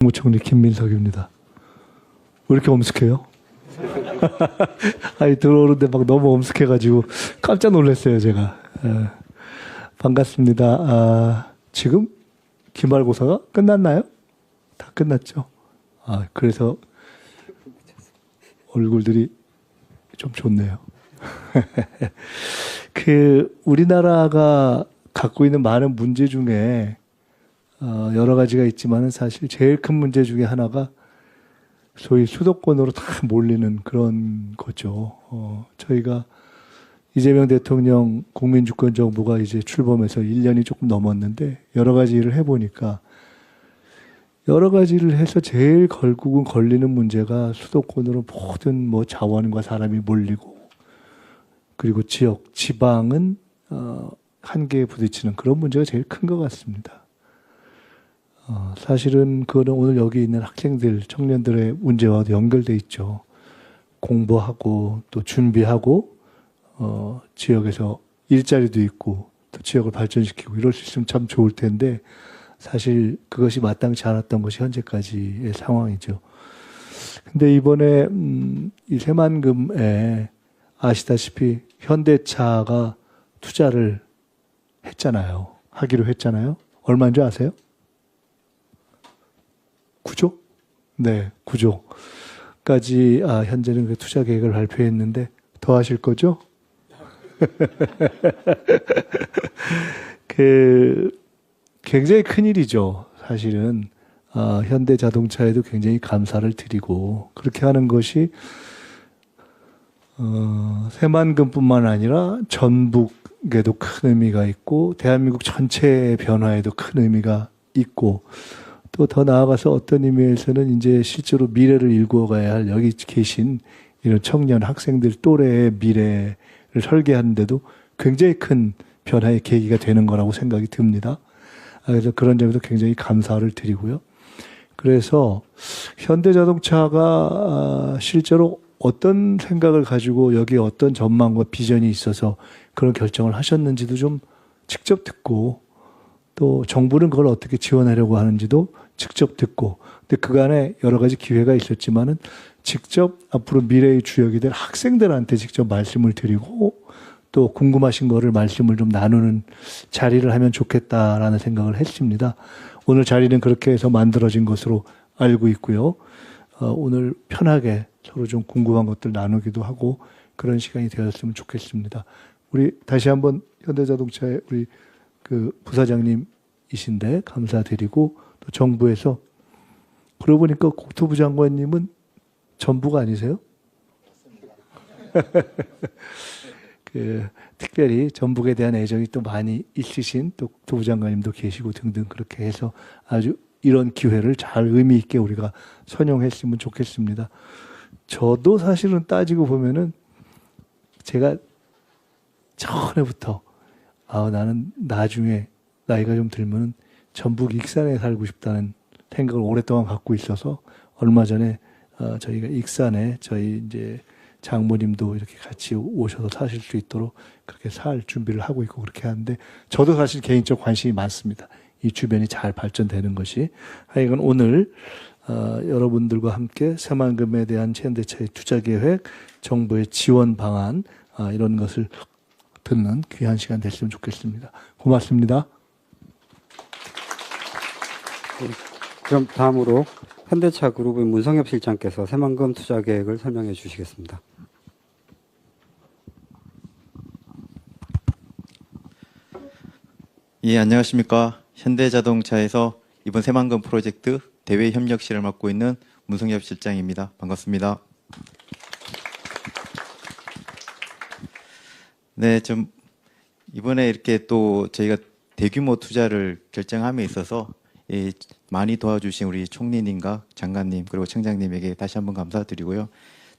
국무총리 김민석입니다. 왜 이렇게 엄숙해요? 아니, 들어오는데 막 너무 엄숙해가지고 깜짝 놀랐어요, 제가. 반갑습니다. 지금 기말고사가 끝났나요? 다 끝났죠? 그래서 얼굴들이 좀 좋네요. 우리나라가 갖고 있는 많은 문제 중에 여러 가지가 있지만은 사실 제일 큰 문제 중에 하나가 소위 수도권으로 다 몰리는 그런 거죠. 저희가 이재명 대통령 국민주권 정부가 이제 출범해서 1년이 조금 넘었는데 여러 가지 일을 해보니까 여러 가지를 해서 제일 결국은 걸리는 문제가 수도권으로 모든 뭐 자원과 사람이 몰리고 그리고 지역, 지방은 한계에 부딪히는 그런 문제가 제일 큰 것 같습니다. 사실은 그거는 오늘 여기 있는 학생들, 청년들의 문제와도 연결돼 있죠. 공부하고 또 준비하고 지역에서 일자리도 있고 또 지역을 발전시키고 이럴 수 있으면 참 좋을 텐데 사실 그것이 마땅치 않았던 것이 현재까지의 상황이죠. 근데 이번에 이 새만금에 아시다시피 현대차가 투자를 했잖아요. 하기로 했잖아요. 얼마인 줄 아세요? 9조? 네, 9조까지 현재는 그 투자 계획을 발표했는데 더 하실 거죠? 굉장히 큰일이죠. 사실은 현대자동차에도 굉장히 감사를 드리고 그렇게 하는 것이 새만금뿐만 아니라 전북에도 큰 의미가 있고 대한민국 전체의 변화에도 큰 의미가 있고 또 더 나아가서 어떤 의미에서는 이제 실제로 미래를 일구어가야 할 여기 계신 이런 청년 학생들 또래의 미래를 설계하는데도 굉장히 큰 변화의 계기가 되는 거라고 생각이 듭니다. 그래서 그런 점에서 굉장히 감사를 드리고요. 그래서 현대자동차가 실제로 어떤 생각을 가지고 여기에 어떤 전망과 비전이 있어서 그런 결정을 하셨는지도 좀 직접 듣고 또 정부는 그걸 어떻게 지원하려고 하는지도 직접 듣고 근데 그간에 여러 가지 기회가 있었지만은 직접 앞으로 미래의 주역이 될 학생들한테 직접 말씀을 드리고 또 궁금하신 거를 말씀을 좀 나누는 자리를 하면 좋겠다라는 생각을 했습니다. 오늘 자리는 그렇게 해서 만들어진 것으로 알고 있고요. 오늘 편하게 서로 좀 궁금한 것들 나누기도 하고 그런 시간이 되었으면 좋겠습니다. 우리 다시 한번 현대자동차의 우리 그 부사장님이신데 감사드리고 또 정부에서 그러고 보니까 국토부 장관님은 전부가 아니세요? 특별히 전북에 대한 애정이 또 많이 있으신 또 국토부 장관님도 계시고 등등 그렇게 해서 아주 이런 기회를 잘 의미 있게 우리가 선용했으면 좋겠습니다. 저도 사실은 따지고 보면은 제가 전에부터 나는 나중에 나이가 좀 들면은 전북 익산에 살고 싶다는 생각을 오랫동안 갖고 있어서 얼마 전에 저희가 익산에 저희 이제 장모님도 이렇게 같이 오셔서 사실 수 있도록 그렇게 살 준비를 하고 있고 그렇게 하는데 저도 사실 개인적 관심이 많습니다. 이 주변이 잘 발전되는 것이. 하여간 오늘 여러분들과 함께 새만금에 대한 현대차의 투자 계획, 정부의 지원 방안 이런 것을 듣는 귀한 시간 됐으면 좋겠습니다. 고맙습니다. 그럼 다음으로 현대차 그룹의 문성엽 실장께서 새만금 투자 계획을 설명해 주시겠습니다. 예, 안녕하십니까. 현대자동차에서 이번 새만금 프로젝트 대외 협력실을 맡고 있는 문성엽 실장입니다. 반갑습니다. 네, 좀 이번에 이렇게 또 저희가 대규모 투자를 결정함에 있어서 많이 도와주신 우리 총리님과 장관님 그리고 청장님에게 다시 한번 감사드리고요.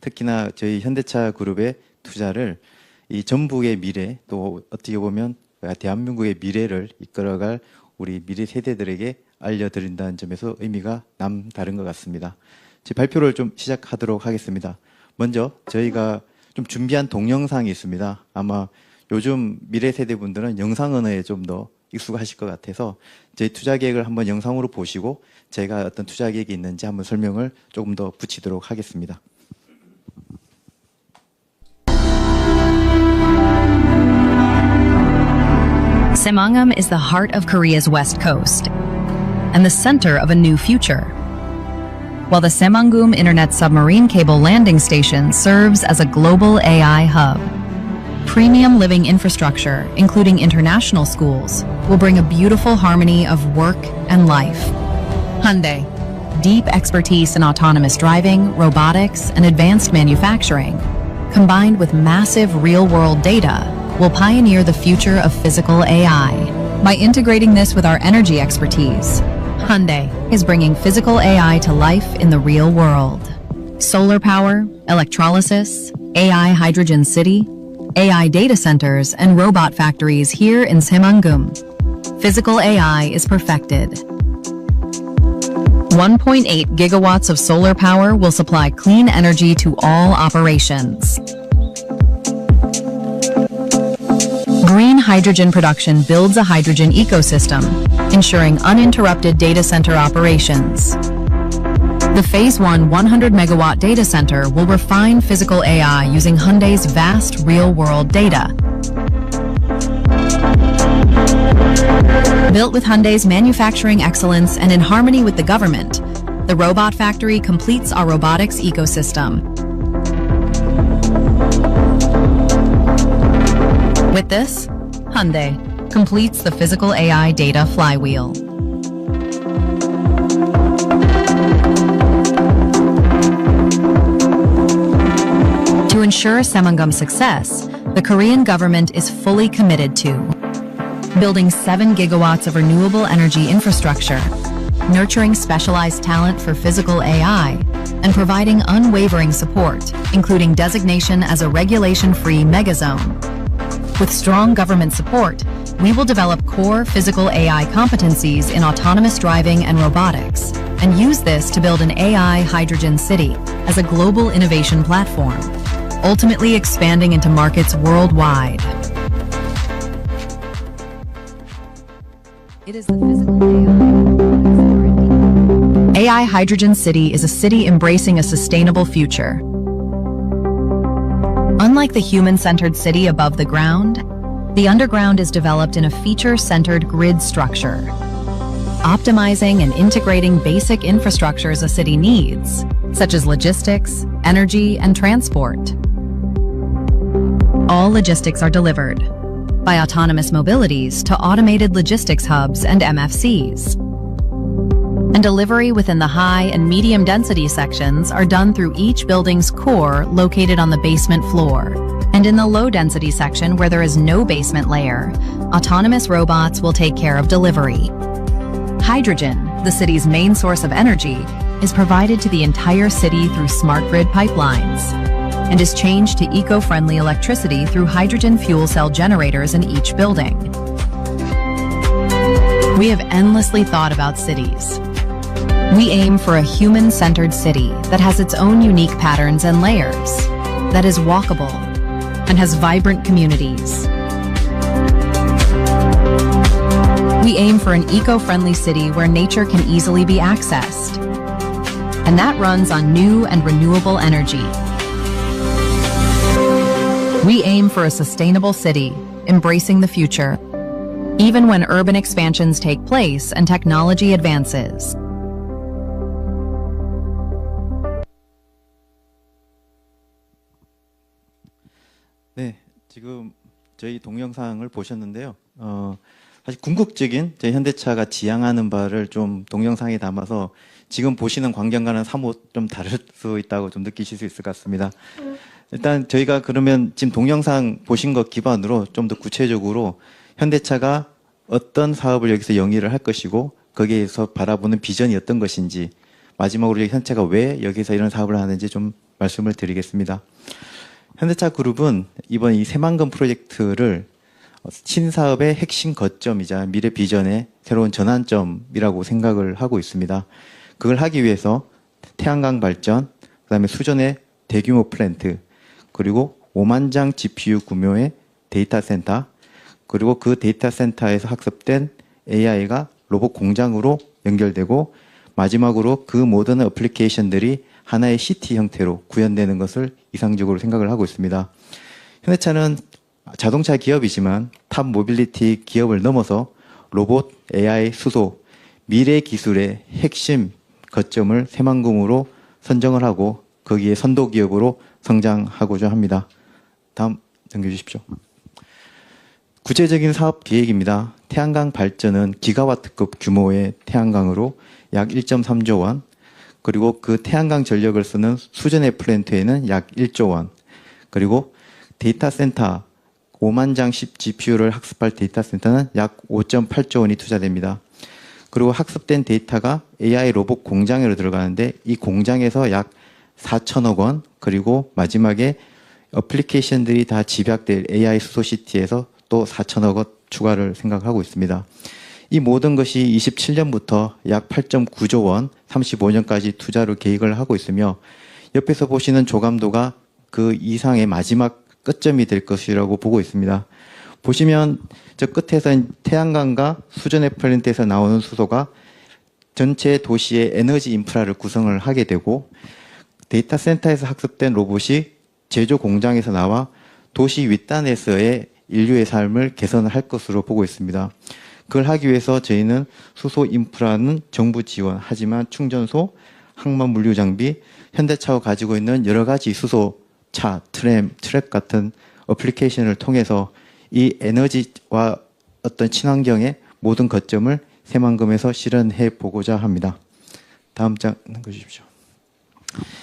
특히나 저희 현대차 그룹의 투자를 이 전북의 미래 또 어떻게 보면 대한민국의 미래를 이끌어갈 우리 미래 세대들에게 알려드린다는 점에서 의미가 남다른 것 같습니다. 제 발표를 좀 시작하도록 하겠습니다. 먼저 저희가 좀 준비한 동영상이 있습니다. 아마 요즘 미래 세대분들은 영상 언어에 좀 더 익숙하실 것 같아서 저희 투자 계획을 한번 영상으로 보시고 제가 어떤 투자 계획이 있는지 한번 설명을 조금 더 붙이도록 하겠습니다. Saemangeum is the heart of Korea's west coast and the center of a new future. While the Saemangeum Internet Submarine Cable Landing Station serves as a global AI hub, premium living infrastructure, including international schools, will bring a beautiful harmony of work and life. Hyundai, deep expertise in autonomous driving, robotics, and advanced manufacturing, combined with massive real-world data, will pioneer the future of physical AI. By integrating this with our energy expertise, Hyundai is bringing physical AI to life in the real world. Solar power, electrolysis, AI hydrogen city, AI data centers, and robot factories here in Saemangeum. Physical AI is perfected. 1.8 gigawatts of solar power will supply clean energy to all operations. Green hydrogen production builds a hydrogen ecosystem, ensuring uninterrupted data center operations. The Phase 1 100 megawatt data center will refine physical AI using Hyundai's vast real-world data. Built with Hyundai's manufacturing excellence and in harmony with the government, the robot factory completes our robotics ecosystem. With this, Hyundai completes the physical AI data flywheel. To ensure Saemangeum's success, the Korean government is fully committed to building 7 gigawatts of renewable energy infrastructure, nurturing specialized talent for physical AI, and providing unwavering support, including designation as a regulation-free megazone. With strong government support, we will develop core physical AI competencies in autonomous driving and robotics, and use this to build an AI hydrogen city as a global innovation platform, ultimately expanding into markets worldwide. It is the physical AI Hydrogen City is a city embracing a sustainable future. Unlike the human-centered city above the ground, the underground is developed in a feature-centered grid structure, optimizing and integrating basic infrastructures a city needs, such as logistics, energy, and transport. All logistics are delivered, by autonomous mobilities to automated logistics hubs and MFCs. And delivery within the high and medium density sections are done through each building's core located on the basement floor. And in the low density section where there is no basement layer, autonomous robots will take care of delivery. Hydrogen, the city's main source of energy, is provided to the entire city through smart grid pipelines, and is changed to eco-friendly electricity through hydrogen fuel cell generators in each building. We have endlessly thought about cities. We aim for a human-centered city that has its own unique patterns and layers, that is walkable, and has vibrant communities. We aim for an eco-friendly city where nature can easily be accessed, and that runs on new and renewable energy. We aim for a sustainable city, embracing the future, even when urban expansions take place and technology advances. 네, 지금 저희 동영상을 보셨는데요. 사실 궁극적인 저희 현대차가 지향하는 바를 좀 동영상에 담아서 지금 보시는 광경과는 사뭇 좀 다를 수 있다고 좀 느끼실 수 있을 것 같습니다. 일단 저희가 그러면 지금 동영상 보신 것 기반으로 좀 더 구체적으로 현대차가 어떤 사업을 여기서 영위를 할 것이고 거기에서 바라보는 비전이 어떤 것인지 마지막으로 현대차가 왜 여기서 이런 사업을 하는지 좀 말씀을 드리겠습니다. 현대차 그룹은 이번 이 새만금 프로젝트를 신사업의 핵심 거점이자 미래 비전의 새로운 전환점이라고 생각을 하고 있습니다. 그걸 하기 위해서 태양광 발전, 그다음에 수전의 대규모 플랜트, 그리고 5만 장 GPU 규모의 데이터 센터, 그리고 그 데이터 센터에서 학습된 AI가 로봇 공장으로 연결되고 마지막으로 그 모든 애플리케이션들이 하나의 CT 형태로 구현되는 것을 이상적으로 생각을 하고 있습니다. 현대차는 자동차 기업이지만 탑 모빌리티 기업을 넘어서 로봇, AI, 수소, 미래 기술의 핵심 거점을 새만금으로 선정을 하고 거기에 선도 기업으로 성장하고자 합니다. 다음 넘겨주십시오. 구체적인 사업 계획입니다. 태양광 발전은 기가와트급 규모의 태양광으로 약 1.3조 원, 그리고 그 태양광 전력을 쓰는 수전의 플랜트에는 약 1조 원, 그리고 데이터 센터 5만 장씩 GPU를 학습할 데이터 센터는 약 5.8조 원이 투자됩니다. 그리고 학습된 데이터가 AI 로봇 공장으로 들어가는데 이 공장에서 약 4천억 원, 그리고 마지막에 애플리케이션들이 다 집약될 AI 수소시티에서 또 4천억 원 추가를 생각하고 있습니다. 이 모든 것이 27년부터 약 8.9조 원, 35년까지 투자를 계획을 하고 있으며 옆에서 보시는 조감도가 그 이상의 마지막 끝점이 될 것이라고 보고 있습니다. 보시면 저 끝에서 태양광과 수전의 플랜트에서 나오는 수소가 전체 도시의 에너지 인프라를 구성을 하게 되고 데이터 센터에서 학습된 로봇이 제조 공장에서 나와 도시 윗단에서의 인류의 삶을 개선할 것으로 보고 있습니다. 그걸 하기 위해서 저희는 수소 인프라는 정부 지원, 하지만 충전소, 항만 물류 장비, 현대차가 가지고 있는 여러 가지 수소차, 트랙 같은 어플리케이션을 통해서 이 에너지와 어떤 친환경의 모든 거점을 새만금에서 실현해 보고자 합니다. 다음 장 넘겨주십시오.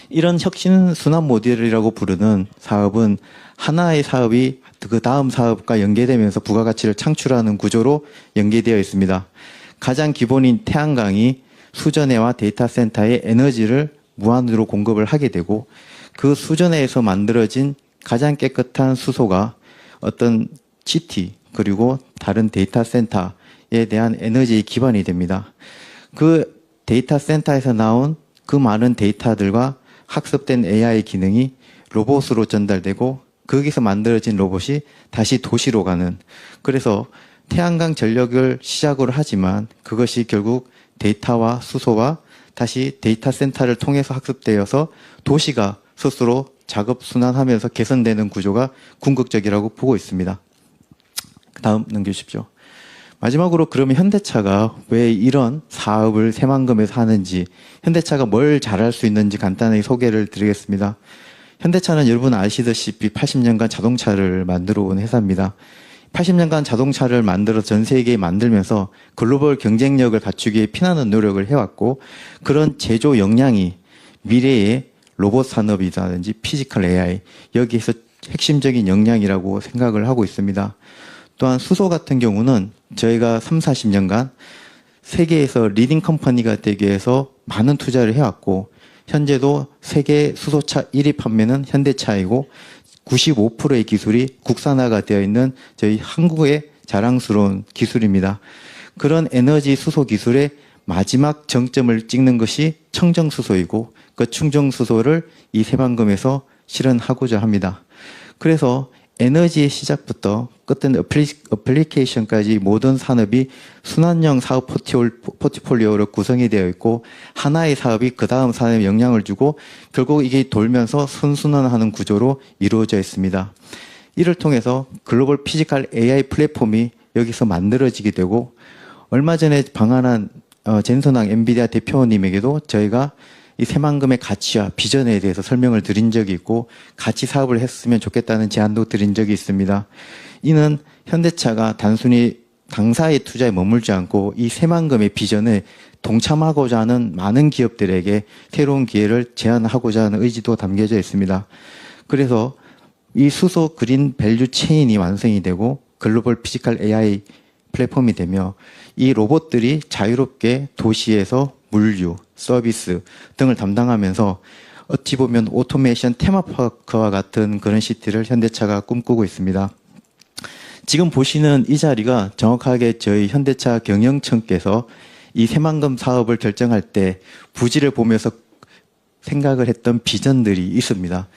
이런 혁신 순환 모델이라고 부르는 사업은 하나의 사업이 그 다음 사업과 연계되면서 부가가치를 창출하는 구조로 연계되어 있습니다. 가장 기본인 태양광이 수전해와 데이터 센터에 에너지를 무한으로 공급을 하게 되고 그 수전해에서 만들어진 가장 깨끗한 수소가 어떤 GT 그리고 다른 데이터 센터에 대한 에너지의 기반이 됩니다. 그 데이터 센터에서 나온 그 많은 데이터들과 학습된 AI 기능이 로봇으로 전달되고 거기서 만들어진 로봇이 다시 도시로 가는, 그래서 태양광 전력을 시작으로 하지만 그것이 결국 데이터와 수소와 다시 데이터 센터를 통해서 학습되어서 도시가 스스로 작업 순환하면서 개선되는 구조가 궁극적이라고 보고 있습니다. 다음 넘겨주십시오. 마지막으로 그러면 현대차가 왜 이런 사업을 새만금에서 하는지, 현대차가 뭘 잘할 수 있는지 간단하게 소개를 드리겠습니다. 현대차는 여러분 아시다시피 80년간 자동차를 만들어 온 회사입니다. 80년간 자동차를 만들어 전 세계에 만들면서 글로벌 경쟁력을 갖추기 위해 피나는 노력을 해왔고, 그런 제조 역량이 미래의 로봇 산업이라든지 피지컬 AI, 여기에서 핵심적인 역량이라고 생각을 하고 있습니다. 또한 수소 같은 경우는 저희가 3, 40년간 세계에서 리딩 컴퍼니가 되기 위해서 많은 투자를 해왔고, 현재도 세계 수소차 1위 판매는 현대차이고 95%의 기술이 국산화가 되어 있는 저희 한국의 자랑스러운 기술입니다. 그런 에너지 수소 기술의 마지막 정점을 찍는 것이 청정수소이고 그 충정수소를 이 새만금에서 실현하고자 합니다. 그래서 에너지의 시작부터 끝은 애플리케이션까지 모든 산업이 순환형 사업 포트폴리오로 구성이 되어 있고 하나의 사업이 그 다음 산업에 영향을 주고 결국 이게 돌면서 선순환하는 구조로 이루어져 있습니다. 이를 통해서 글로벌 피지컬 AI 플랫폼이 여기서 만들어지게 되고, 얼마 전에 방한한 젠선왕 엔비디아 대표님에게도 저희가 이 새만금의 가치와 비전에 대해서 설명을 드린 적이 있고 같이 사업을 했으면 좋겠다는 제안도 드린 적이 있습니다. 이는 현대차가 단순히 당사의 투자에 머물지 않고 이 새만금의 비전에 동참하고자 하는 많은 기업들에게 새로운 기회를 제안하고자 하는 의지도 담겨져 있습니다. 그래서 이 수소 그린 밸류 체인이 완성이 되고 글로벌 피지컬 AI 플랫폼이 되며 이 로봇들이 자유롭게 도시에서 물류, 서비스 등을 담당하면서 어찌 보면 오토메이션 테마파크와 같은 그런 시티를 현대차가 꿈꾸고 있습니다. 지금 보시는 이 자리가 정확하게 저희 현대차 경영청께서 이 새만금 사업을 결정할 때 부지를 보면서 생각을 했던 비전들이 있습니다.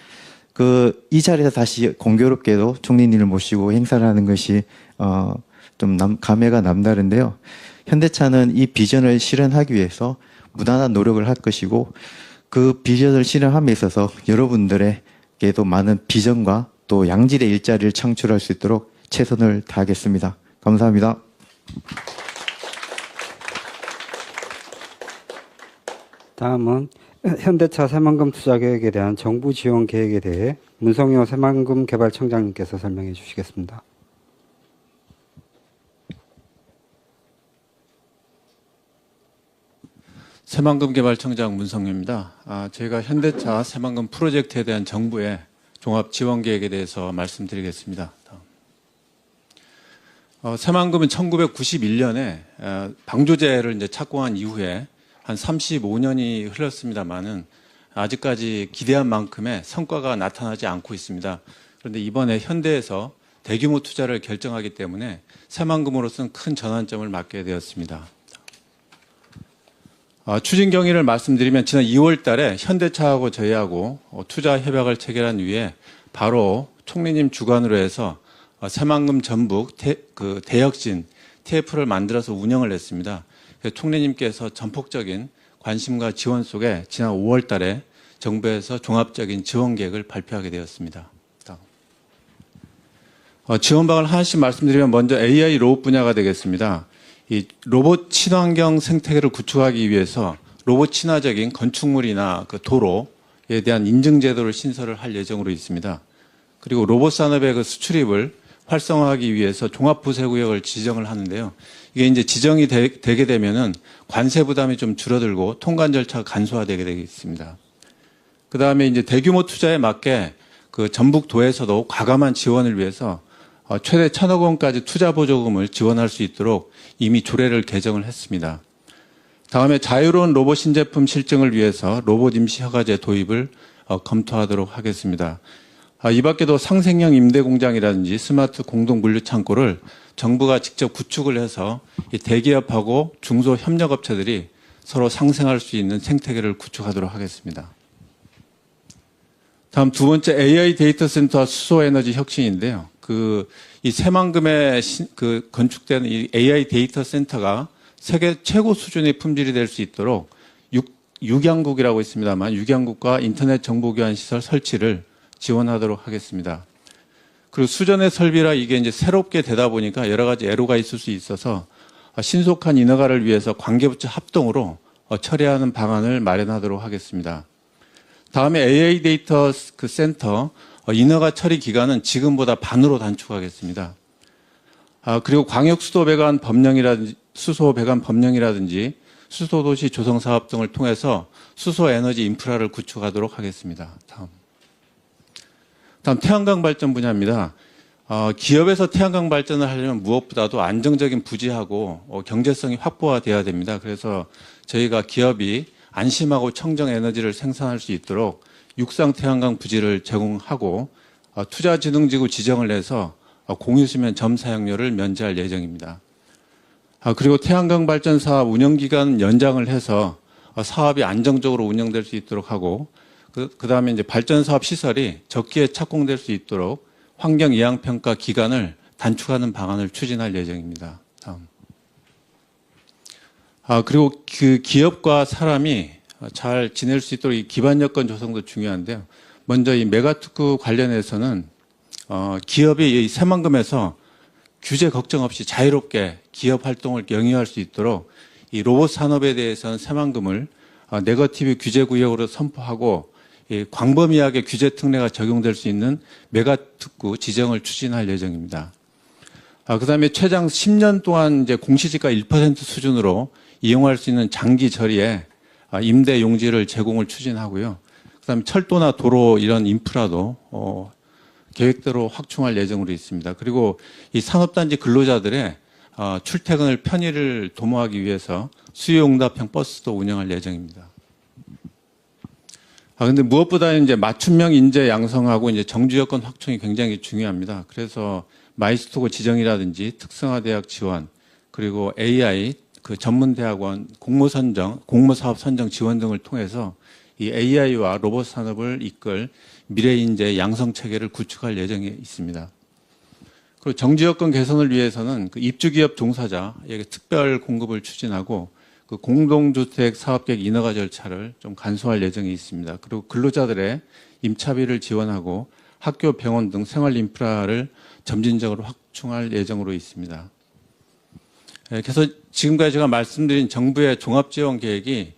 이 자리에서 다시 공교롭게도 총리님을 모시고 행사를 하는 것이 좀 감회가 남다른데요. 현대차는 이 비전을 실현하기 위해서 무단한 노력을 할 것이고 그 비전을 실현함에 있어서 여러분들에게도 많은 비전과 또 양질의 일자리를 창출할 수 있도록 최선을 다하겠습니다. 감사합니다. 다음은 현대차 새만금 투자 계획에 대한 정부 지원 계획에 대해 문성효 새만금 개발청장님께서 설명해 주시겠습니다. 새만금 개발청장 문성효입니다. 저희가 현대차 새만금 프로젝트에 대한 정부의 종합 지원 계획에 대해서 말씀드리겠습니다. 새만금은 1991년에 방조제를 이제 착공한 이후에 한 35년이 흘렀습니다만은 아직까지 기대한 만큼의 성과가 나타나지 않고 있습니다. 그런데 이번에 현대에서 대규모 투자를 결정하기 때문에 새만금으로서는 큰 전환점을 맞게 되었습니다. 추진 경위를 말씀드리면 지난 2월 달에 현대차하고 저희하고 투자 협약을 체결한 이후에 바로 총리님 주관으로 해서 새만금 전북 대혁신 TF를 만들어서 운영을 했습니다. 총리님께서 전폭적인 관심과 지원 속에 지난 5월 달에 정부에서 종합적인 지원 계획을 발표하게 되었습니다. 지원 방안을 하나씩 말씀드리면 먼저 AI 로봇 분야가 되겠습니다. 이 로봇 친환경 생태계를 구축하기 위해서 로봇 친화적인 건축물이나 그 도로에 대한 인증 제도를 신설을 할 예정으로 있습니다. 그리고 로봇 산업의 그 수출입을 활성화하기 위해서 종합부세구역을 지정을 하는데요. 이게 이제 지정이 되게 되면은 관세 부담이 좀 줄어들고 통관 절차가 간소화되게 되겠습니다. 그 다음에 이제 대규모 투자에 맞게 그 전북도에서도 과감한 지원을 위해서 최대 1,000억 원까지 투자 보조금을 지원할 수 있도록 이미 조례를 개정을 했습니다. 다음에 자유로운 로봇 신제품 실증을 위해서 로봇 임시 허가제 도입을 검토하도록 하겠습니다. 이 밖에도 상생형 임대 공장이라든지 스마트 공동 물류 창고를 정부가 직접 구축을 해서 이 대기업하고 중소 협력업체들이 서로 상생할 수 있는 생태계를 구축하도록 하겠습니다. 다음 두 번째 AI 데이터 센터와 수소 에너지 혁신인데요. 이 새만금에 건축되는 이 AI 데이터 센터가 세계 최고 수준의 품질이 될 수 있도록 육양국이라고 있습니다만 육양국과 인터넷 정보 교환 시설 설치를 지원하도록 하겠습니다. 그리고 수전의 설비라 이게 이제 새롭게 되다 보니까 여러 가지 애로가 있을 수 있어서 신속한 인허가를 위해서 관계부처 합동으로 처리하는 방안을 마련하도록 하겠습니다. 다음에 AI 데이터 센터 인허가 처리 기간은 지금보다 반으로 단축하겠습니다. 그리고 광역 수도 배관 법령이라든지 수소 배관 법령이라든지 수소도시 조성 사업 등을 통해서 수소 에너지 인프라를 구축하도록 하겠습니다. 다음 태양광 발전 분야입니다. 기업에서 태양광 발전을 하려면 무엇보다도 안정적인 부지하고 경제성이 확보가 됩니다. 그래서 저희가 기업이 안심하고 청정 에너지를 생산할 수 있도록 육상 태양광 부지를 제공하고 투자진흥지구 지정을 해서 공유수면 점 사용료를 면제할 예정입니다. 그리고 태양광 발전 사업 운영기간 연장을 해서 사업이 안정적으로 운영될 수 있도록 하고 그 다음에 이제 발전 사업 시설이 적기에 착공될 수 있도록 환경 이양 평가 기간을 단축하는 방안을 추진할 예정입니다. 다음. 그리고 그 기업과 사람이 잘 지낼 수 있도록 이 기반 여건 조성도 중요한데요. 먼저 이 메가특구 관련해서는 기업이 이 새만금에서 규제 걱정 없이 자유롭게 기업 활동을 영위할 수 있도록 이 로봇 산업에 대해서는 새만금을 네거티브 규제 구역으로 선포하고 이 광범위하게 규제 특례가 적용될 수 있는 메가특구 지정을 추진할 예정입니다. 그다음에 최장 10년 동안 이제 공시지가 1% 수준으로 이용할 수 있는 장기 저리에 임대 용지를 제공을 추진하고요. 그다음에 철도나 도로 이런 인프라도 계획대로 확충할 예정으로 있습니다. 그리고 이 산업단지 근로자들의 출퇴근을 편의를 도모하기 위해서 수요응답형 버스도 운영할 예정입니다. 근데 무엇보다 이제 맞춤형 인재 양성하고 이제 정주 여건 확충이 굉장히 중요합니다. 그래서 마이스토고 지정이라든지 특성화대학 지원, 그리고 AI 그 전문대학원 공모사업 선정 지원 등을 통해서 이 AI와 로봇 산업을 이끌 미래 인재 양성 체계를 구축할 예정에 있습니다. 그리고 정지 여건 개선을 위해서는 그 입주기업 종사자에게 특별 공급을 추진하고 그 공동주택 사업계획 인허가 절차를 좀 간소화할 예정이 있습니다. 그리고 근로자들의 임차비를 지원하고 학교, 병원 등 생활 인프라를 점진적으로 확충할 예정으로 있습니다. 그래서 지금까지 제가 말씀드린 정부의 종합지원 계획이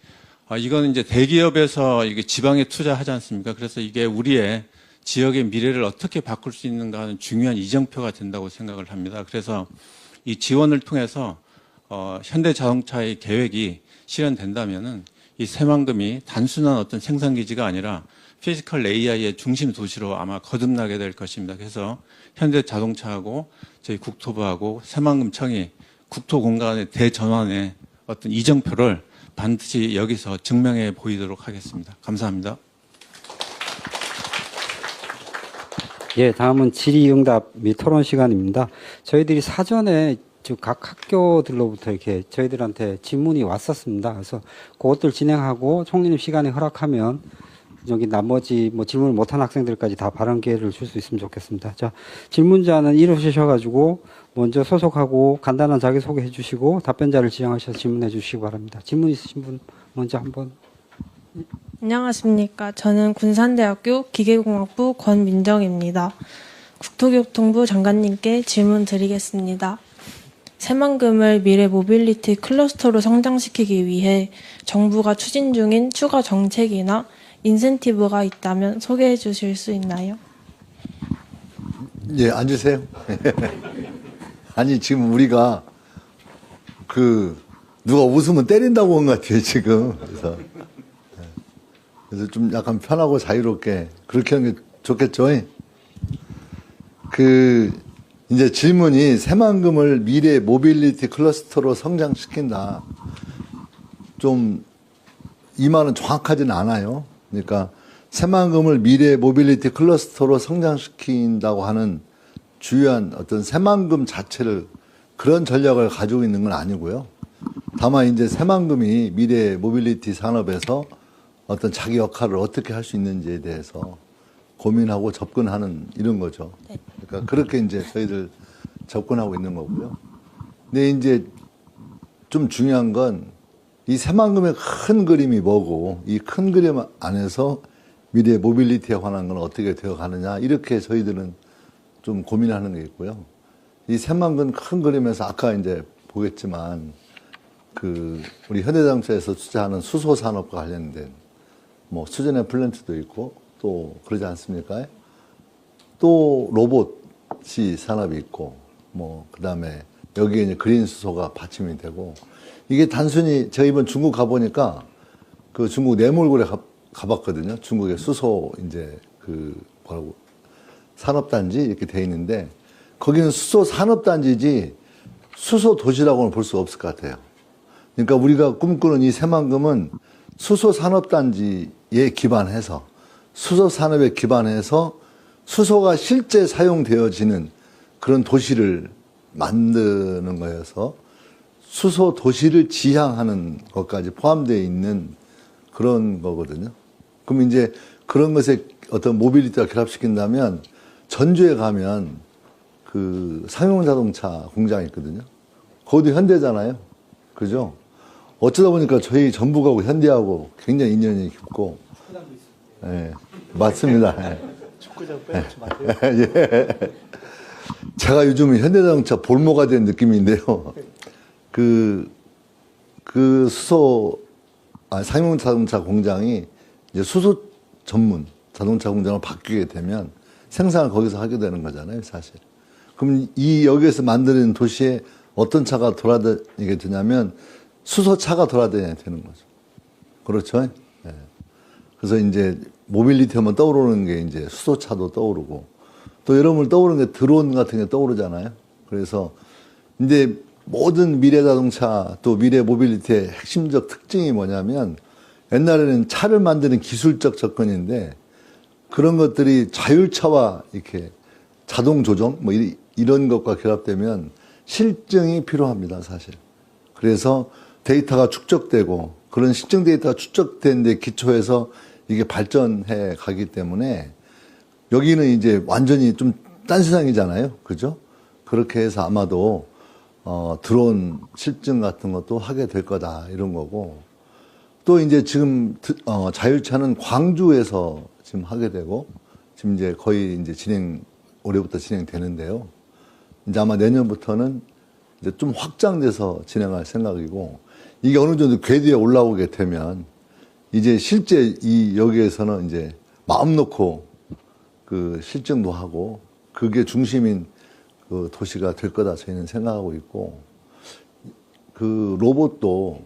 이건 이제 대기업에서 이게 지방에 투자하지 않습니까? 그래서 이게 우리의 지역의 미래를 어떻게 바꿀 수 있는가 하는 중요한 이정표가 된다고 생각을 합니다. 그래서 이 지원을 통해서 현대자동차의 계획이 실현된다면은 이 새만금이 단순한 어떤 생산기지가 아니라 피지컬 AI의 중심 도시로 아마 거듭나게 될 것입니다. 그래서 현대자동차하고 저희 국토부하고 새만금청이 국토공간의 대전환의 어떤 이정표를 반드시 여기서 증명해 보이도록 하겠습니다. 감사합니다. 예, 다음은 질의응답 및 토론 시간입니다. 저희들이 사전에 각 학교들로부터 이렇게 저희들한테 질문이 왔었습니다. 그래서 그것들 진행하고 총리님 시간이 허락하면 여기 나머지 뭐 질문을 못한 학생들까지 다 발언 기회를 줄 수 있으면 좋겠습니다. 자, 질문자는 이루시셔가지고 먼저 소속하고 간단한 자기소개 해주시고 답변자를 지정하셔서 질문해 주시기 바랍니다. 질문 있으신 분 먼저 한번. 안녕하십니까. 저는 군산대학교 기계공학부 권민정입니다. 국토교통부 장관님께 질문 드리겠습니다. 새만금을 미래 모빌리티 클러스터로 성장시키기 위해 정부가 추진 중인 추가 정책이나 인센티브가 있다면 소개해 주실 수 있나요? 예, 앉으세요. 아니, 지금 우리가 누가 웃으면 때린다고 한 것 같아요, 지금. 그래서 좀 약간 편하고 자유롭게 그렇게 하는 게 좋겠죠. 이제 질문이 새만금을 미래 모빌리티 클러스터로 성장시킨다. 좀 이 말은 정확하지는 않아요. 그러니까 새만금을 미래 모빌리티 클러스터로 성장시킨다고 하는 주요한 어떤 새만금 자체를 그런 전략을 가지고 있는 건 아니고요. 다만 이제 새만금이 미래 모빌리티 산업에서 어떤 자기 역할을 어떻게 할 수 있는지에 대해서 고민하고 접근하는 이런 거죠. 그러니까 그렇게 이제 저희들 접근하고 있는 거고요. 근데 이제 좀 중요한 건 이 새만금의 큰 그림이 뭐고 이 큰 그림 안에서 미래 모빌리티에 관한 건 어떻게 되어 가느냐 이렇게 저희들은 좀 고민하는 게 있고요. 이 새만금 큰 그림에서 아까 이제 보겠지만 우리 현대자동차에서 투자하는 수소 산업과 관련된 뭐 수전의 플랜트도 있고 또 그러지 않습니까? 또 로봇이 산업이 있고 뭐 그다음에 여기에 이제 그린 수소가 받침이 되고 이게 단순히 제가 이번 중국 가보니까 그 중국 내몰골에 가봤거든요. 중국의 수소 이제 산업단지 이렇게 돼 있는데 거기는 수소 산업단지지 수소 도시라고는 볼 수가 없을 것 같아요. 그러니까 우리가 꿈꾸는 이 새만금은 수소 산업단지에 기반해서 수소 산업에 기반해서 수소가 실제 사용되어지는 그런 도시를 만드는 거여서 수소 도시를 지향하는 것까지 포함되어 있는 그런 거거든요. 그럼 이제 그런 것에 어떤 모빌리티와 결합시킨다면 전주에 가면 상용 자동차 공장이 있거든요. 거기도 현대잖아요. 그죠? 어쩌다 보니까 저희 전북하고 현대하고 굉장히 인연이 깊고. 예, 맞습니다. 예. 축구장 빼놓지 마세요. 예. 제가 요즘 현대자동차 볼모가 된 느낌인데요. 상용 자동차 공장이 이제 수소 전문 자동차 공장으로 바뀌게 되면 생산을 거기서 하게 되는 거잖아요, 사실. 그럼 여기에서 만드는 도시에 어떤 차가 돌아다니게 되냐면 수소차가 돌아다녀야 되는 거죠. 그렇죠? 네. 그래서 이제 모빌리티 하면 떠오르는 게 이제 수소차도 떠오르고 또 여러분 떠오르는 게 드론 같은 게 떠오르잖아요. 그래서 이제 모든 미래 자동차 또 미래 모빌리티의 핵심적 특징이 뭐냐면 옛날에는 차를 만드는 기술적 접근인데 그런 것들이 자율차와 이렇게 자동 조정 뭐 이런 것과 결합되면 실증이 필요합니다, 사실. 그래서 데이터가 축적되고 그런 실증 데이터가 축적된 데 기초해서 이게 발전해 가기 때문에 여기는 이제 완전히 좀 딴 세상이잖아요. 그죠? 그렇게 해서 아마도 드론 실증 같은 것도 하게 될 거다 이런 거고 또 이제 지금 자율차는 광주에서 지금 하게 되고 지금 이제 거의 이제 올해부터 진행되는데요. 이제 아마 내년부터는 이제 좀 확장돼서 진행할 생각이고 이게 어느 정도 궤도에 올라오게 되면 이제 실제 여기에서는 이제 마음 놓고 그 실증도 하고 그게 중심인 그 도시가 될 거다 저희는 생각하고 있고 그 로봇도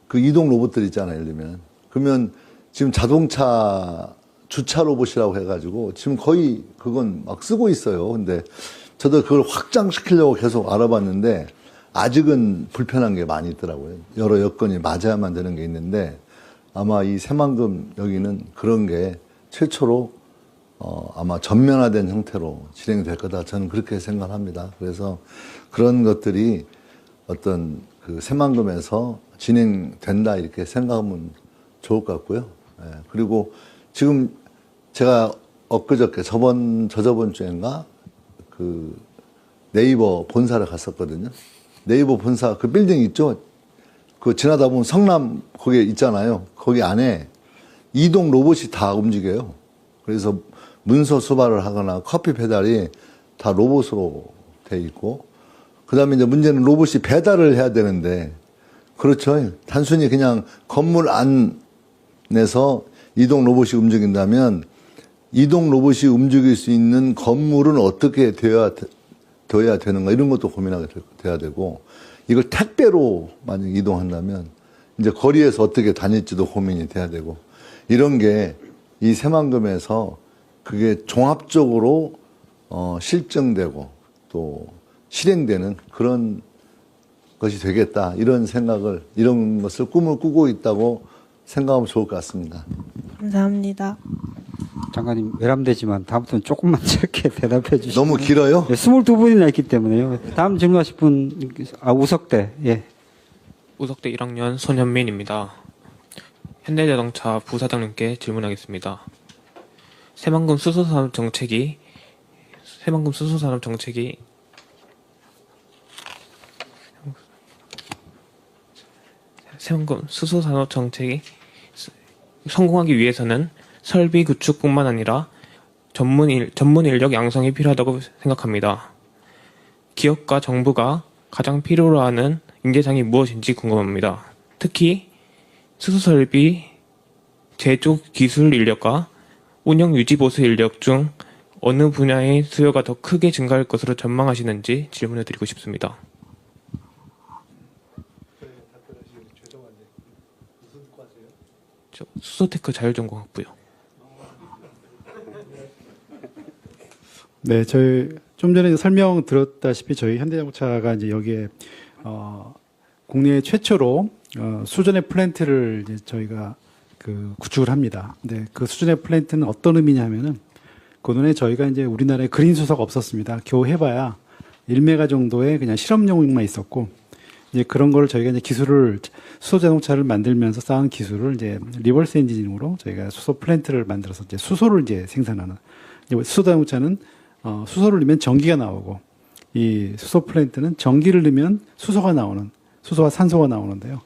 그 이동 로봇들 있잖아요. 예를 들면 그러면 지금 자동차 주차 로봇이라고 해가지고 지금 거의 그건 막 쓰고 있어요. 근데 저도 그걸 확장시키려고 계속 알아봤는데 아직은 불편한 게 많이 있더라고요. 여러 여건이 맞아야만 되는 게 있는데 아마 이 새만금 여기는 그런 게 최초로 아마 전면화된 형태로 진행될 거다. 저는 그렇게 생각합니다. 그래서 그런 것들이 어떤 그 새만금에서 진행된다 이렇게 생각하면 좋을 것 같고요. 예, 그리고 지금 제가 엊그저께 저저번 주인가 그 네이버 본사를 갔었거든요. 네이버 본사 그 빌딩 있죠? 그 지나다 보면 성남 거기에 있잖아요. 거기 안에 이동 로봇이 다 움직여요. 그래서 문서 수발을 하거나 커피 배달이 다 로봇으로 돼 있고 그 다음에 이제 문제는 로봇이 배달을 해야 되는데 그렇죠. 단순히 그냥 건물 안에서 이동 로봇이 움직인다면 이동 로봇이 움직일 수 있는 건물은 어떻게 되어야 되는가 이런 것도 고민하게 돼야 되고 이걸 택배로 만약 이동한다면 이제 거리에서 어떻게 다닐지도 고민이 돼야 되고 이런 게 이 새만금에서 그게 종합적으로 실증되고 또 실행되는 그런 것이 되겠다 이런 것을 꿈을 꾸고 있다고 생각하면 좋을 것 같습니다. 감사합니다. 장관님 외람되지만 다음부터는 조금만 짧게 대답해 주시면. 너무 길어요? 네, 22분이나 있기 때문에요. 다음 질문하실 분, 우석대. 예. 우석대 1학년 손현민입니다. 현대자동차 부사장님께 질문하겠습니다. 새만금 수소산업 정책이 성공하기 위해서는 설비 구축뿐만 아니라 전문 인력 양성이 필요하다고 생각합니다. 기업과 정부가 가장 필요로 하는 인재상이 무엇인지 궁금합니다. 특히 수소설비 제조 기술 인력과 운영 유지 보수 인력 중 어느 분야의 수요가 더 크게 증가할 것으로 전망하시는지 질문을 드리고 싶습니다. 저 수소테크 자율전공학부요. 네, 저희 좀 전에 설명 들었다시피 저희 현대자동차가 이제 여기에 국내 최초로 수전의 플랜트를 이제 저희가 그 구축을 합니다. 근데 그 수전의 플랜트는 어떤 의미냐면은 그전에 저희가 이제 우리나라에 그린 수소가 없었습니다. 겨우 해봐야 1메가 정도의 그냥 실험용만 있었고 이제 그런 거를 저희가 이제 기술을 수소 자동차를 만들면서 쌓은 기술을 이제 리버스 엔진으로 저희가 수소 플랜트를 만들어서 이제 수소를 이제 생산하는 수소 자동차는 수소를 넣으면 전기가 나오고 이 수소 플랜트는 전기를 넣으면 수소와 산소가 나오는데요.